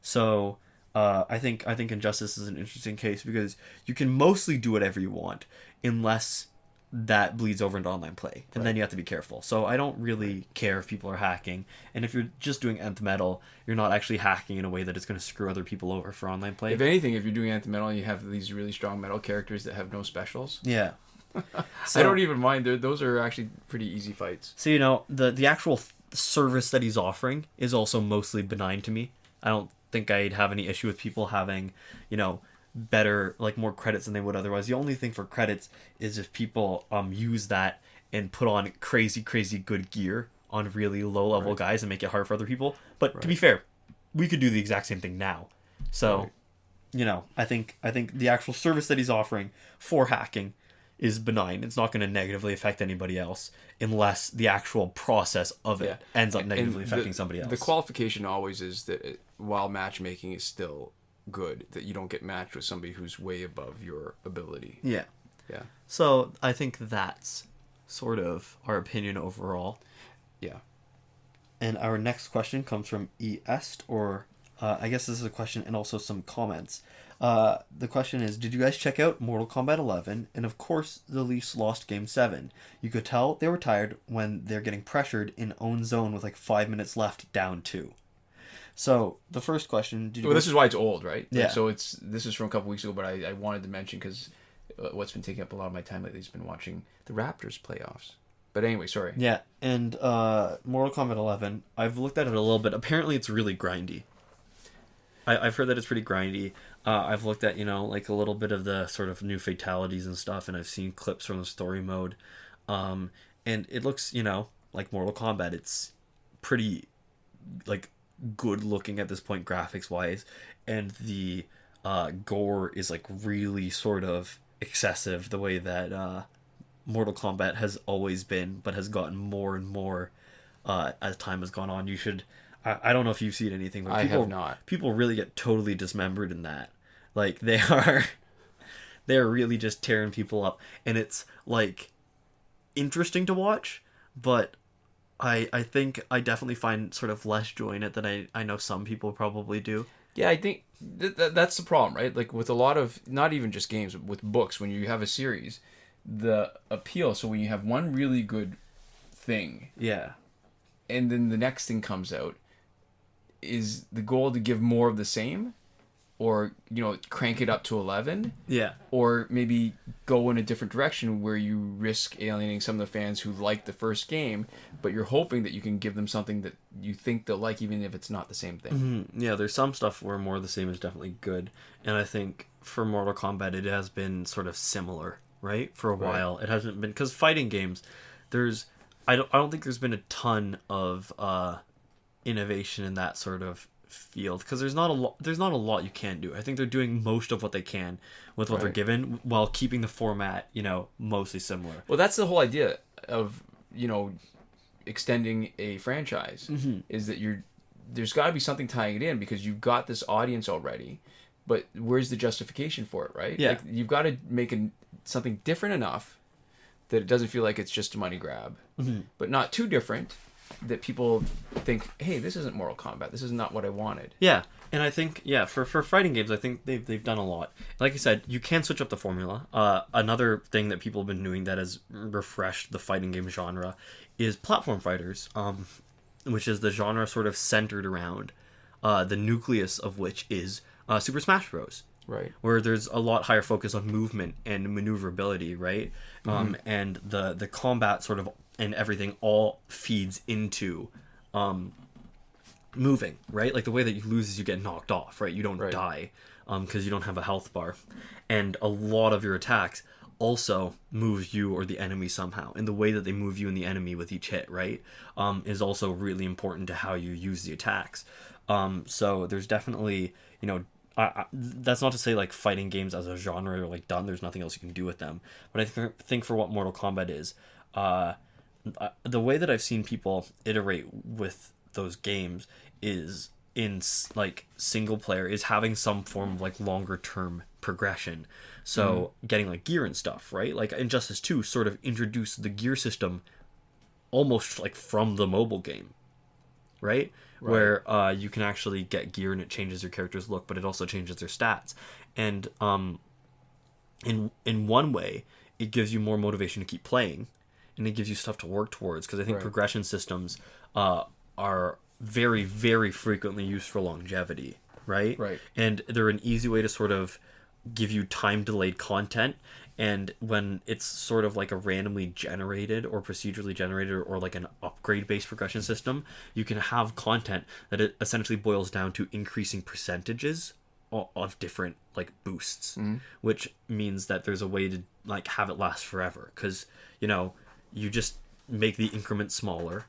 [SPEAKER 1] So... I think Injustice is an interesting case because you can mostly do whatever you want unless that bleeds over into online play, and then you have to be careful. So I don't really care if people are hacking, and if you're just doing nth metal, you're not actually hacking in a way that it's going to screw other people over for online play.
[SPEAKER 2] If anything, if you're doing nth metal and you have these really strong metal characters that have no specials,
[SPEAKER 1] yeah. So,
[SPEAKER 2] I don't even mind. Those are actually pretty easy fights.
[SPEAKER 1] So, you know, the actual service that he's offering is also mostly benign to me. I don't think I'd have any issue with people having, you know, better, like, more credits than they would otherwise. The only thing for credits is if people use that and put on crazy good gear on really low level guys and make it hard for other people. But to be fair, we could do the exact same thing now. So, you know, I think the actual service that he's offering for hacking is benign. It's not going to negatively affect anybody else unless the actual process of it ends up negatively affecting somebody else.
[SPEAKER 2] The qualification always is that while matchmaking is still good, that you don't get matched with somebody who's way above your ability.
[SPEAKER 1] Yeah.
[SPEAKER 2] Yeah.
[SPEAKER 1] So I think that's sort of our opinion overall.
[SPEAKER 2] Yeah.
[SPEAKER 1] And our next question comes from E-Est, or I guess this is a question and also some comments. The question is, did you guys check out Mortal Kombat 11? And of course, the Leafs lost Game 7. You could tell they were tired when they're getting pressured in own zone with like 5 minutes left, down 2. So, the first question...
[SPEAKER 2] this is why it's old, right?
[SPEAKER 1] Yeah.
[SPEAKER 2] Like, so this is from a couple weeks ago, but I wanted to mention because what's been taking up a lot of my time lately has been watching the Raptors playoffs. But anyway, sorry.
[SPEAKER 1] Yeah, and Mortal Kombat 11, I've looked at it a little bit. Apparently, it's really grindy. I've heard that it's pretty grindy. I've looked at, you know, like a little bit of the sort of new fatalities and stuff, and I've seen clips from the story mode. And it looks, you know, like Mortal Kombat. It's pretty, like, good looking at this point, graphics-wise. And the gore is, like, really sort of excessive, the way that Mortal Kombat has always been, but has gotten more and more as time has gone on. You should... I don't know if you've seen anything, but
[SPEAKER 2] I have not.
[SPEAKER 1] People really get totally dismembered in that. Like, they're really just tearing people up. And it's, like, interesting to watch, but I think I definitely find sort of less joy in it than I know some people probably do.
[SPEAKER 2] Yeah, I think that's the problem, right? Like, with a lot of, not even just games, but with books, when you have a series, the appeal, so when you have one really good thing...
[SPEAKER 1] Yeah.
[SPEAKER 2] And then the next thing comes out, is the goal to give more of the same, or, you know, crank it up to 11, or maybe go in a different direction where you risk alienating some of the fans who like the first game, but you're hoping that you can give them something that you think they'll like, even if it's not the same thing.
[SPEAKER 1] Mm-hmm. Yeah, there's some stuff where more of the same is definitely good, and I think for Mortal Kombat it has been sort of similar, right? For a while, it hasn't been, because fighting games, I don't think there's been a ton of innovation in that sort of field, because there's not a lot you can do. I think they're doing most of what they can with what they're given, while keeping the format, you know, mostly similar.
[SPEAKER 2] Well, that's the whole idea of, you know, extending a franchise, is that there's got to be something tying it in, because you've got this audience already, but where's the justification for it, right?
[SPEAKER 1] Yeah.
[SPEAKER 2] Like, you've got to make something different enough that it doesn't feel like it's just a money grab, but not too different that people think, hey, this isn't Mortal Kombat. This is not what I wanted.
[SPEAKER 1] Yeah, and I think, for fighting games, I think they've done a lot. Like I said, you can switch up the formula. Another thing that people have been doing that has refreshed the fighting game genre is platform fighters, which is the genre sort of centered around the nucleus of which is Super Smash Bros.
[SPEAKER 2] Right.
[SPEAKER 1] Where there's a lot higher focus on movement and maneuverability, right? And the combat sort of and everything all feeds into moving, right? Like, the way that you lose is you get knocked off, right? You don't die because you don't have a health bar. And a lot of your attacks also move you or the enemy somehow. And the way that they move you and the enemy with each hit, right, is also really important to how you use the attacks. So there's definitely, you know, that's not to say, like, fighting games as a genre are, like, done. There's nothing else you can do with them. But I think for what Mortal Kombat is, the way that I've seen people iterate with those games is in, like, single player, is having some form of, like, longer term progression. So getting, like, gear and stuff, right? Like, Injustice 2 sort of introduced the gear system almost, like, from the mobile game, right? Where you can actually get gear and it changes your character's look, but it also changes their stats. And in one way, it gives you more motivation to keep playing, and it gives you stuff to work towards, because I think progression systems are very, very frequently used for longevity, right?
[SPEAKER 2] Right.
[SPEAKER 1] And they're an easy way to sort of give you time-delayed content, and when it's sort of like a randomly generated or procedurally generated or like an upgrade-based progression system, you can have content that it essentially boils down to increasing percentages of different like boosts, which means that there's a way to like have it last forever, because you just make the increment smaller,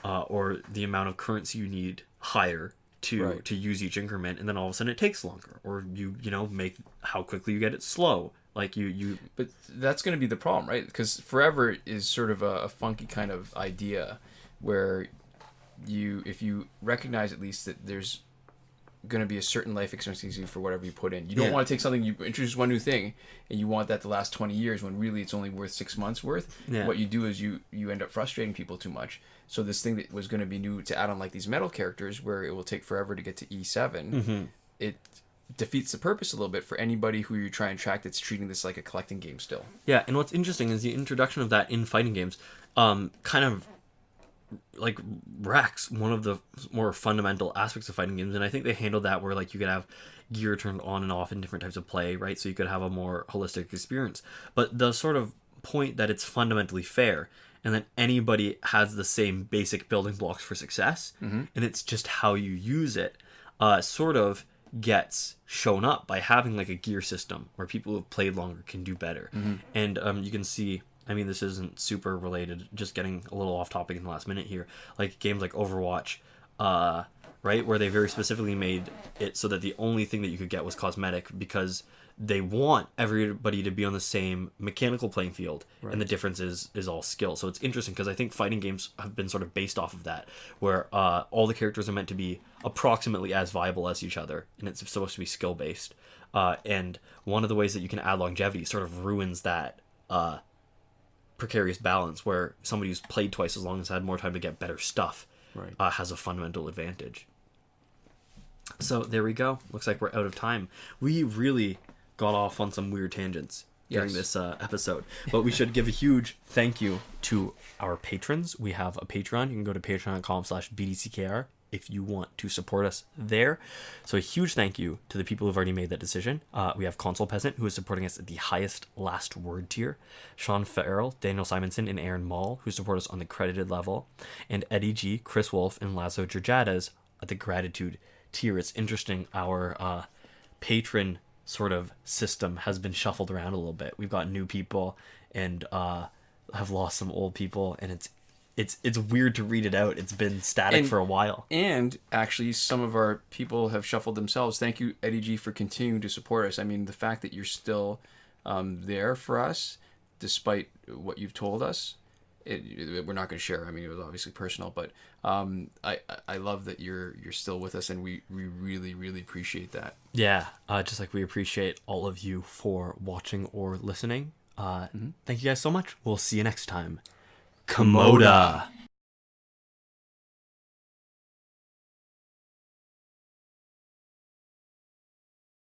[SPEAKER 1] or the amount of currency you need higher to use each increment, and then all of a sudden it takes longer, or you make how quickly you get it slow. Like you
[SPEAKER 2] But that's going to be the problem, right? Because forever is sort of a funky kind of idea, where if you recognize at least that there's going to be a certain life expectancy for whatever you put in. You don't want to take something, you introduce one new thing, and you want that to last 20 years when really it's only worth 6 months worth.
[SPEAKER 1] Yeah.
[SPEAKER 2] What you do is you end up frustrating people too much. So this thing that was going to be new to add on, like these metal characters, where it will take forever to get to E7, it defeats the purpose a little bit for anybody who you're trying to track that's treating this like a collecting game still.
[SPEAKER 1] Yeah, and what's interesting is the introduction of that in fighting games kind of like wrecks one of the more fundamental aspects of fighting games, and I think they handled that where like you could have gear turned on and off in different types of play, right? So you could have a more holistic experience. But the sort of point that it's fundamentally fair and that anybody has the same basic building blocks for success, and it's just how you use it, sort of gets shown up by having like a gear system where people who have played longer can do better. And you can see, I mean, this isn't super related, just getting a little off topic in the last minute here, like games like Overwatch, right, where they very specifically made it so that the only thing that you could get was cosmetic, because they want everybody to be on the same mechanical playing field, and the difference is all skill. So it's interesting, because I think fighting games have been sort of based off of that, where all the characters are meant to be approximately as viable as each other, and it's supposed to be skill based. And one of the ways that you can add longevity sort of ruins that precarious balance, where somebody who's played twice as long as had more time to get better stuff has a fundamental advantage. So there we go. Looks like we're out of time. We really got off on some weird tangents during this episode, but we should give a huge thank you to our patrons. We have a Patreon. You can go to patreon.com/BDCKR if you want to support us there. So a huge thank you to the people who've already made that decision. We have Console Peasant, who is supporting us at the highest last word tier, Shawn, Farrell, Daniel Simonson, and Aaron Mall, who support us on the credited level, and Eddie G, Chris Wolf, and Lazo Georgiades at the gratitude tier. It's interesting, our patron sort of system has been shuffled around a little bit. We've got new people and have lost some old people, and it's weird to read it out. It's been static for a while.
[SPEAKER 2] And actually, some of our people have shuffled themselves. Thank you, Eddie G, for continuing to support us. I mean, the fact that you're still there for us, despite what you've told us, we're not going to share. I mean, it was obviously personal, but I love that you're still with us, and we really, really appreciate that.
[SPEAKER 1] Yeah, just like we appreciate all of you for watching or listening. Thank you guys so much. We'll see you next time. Komoda.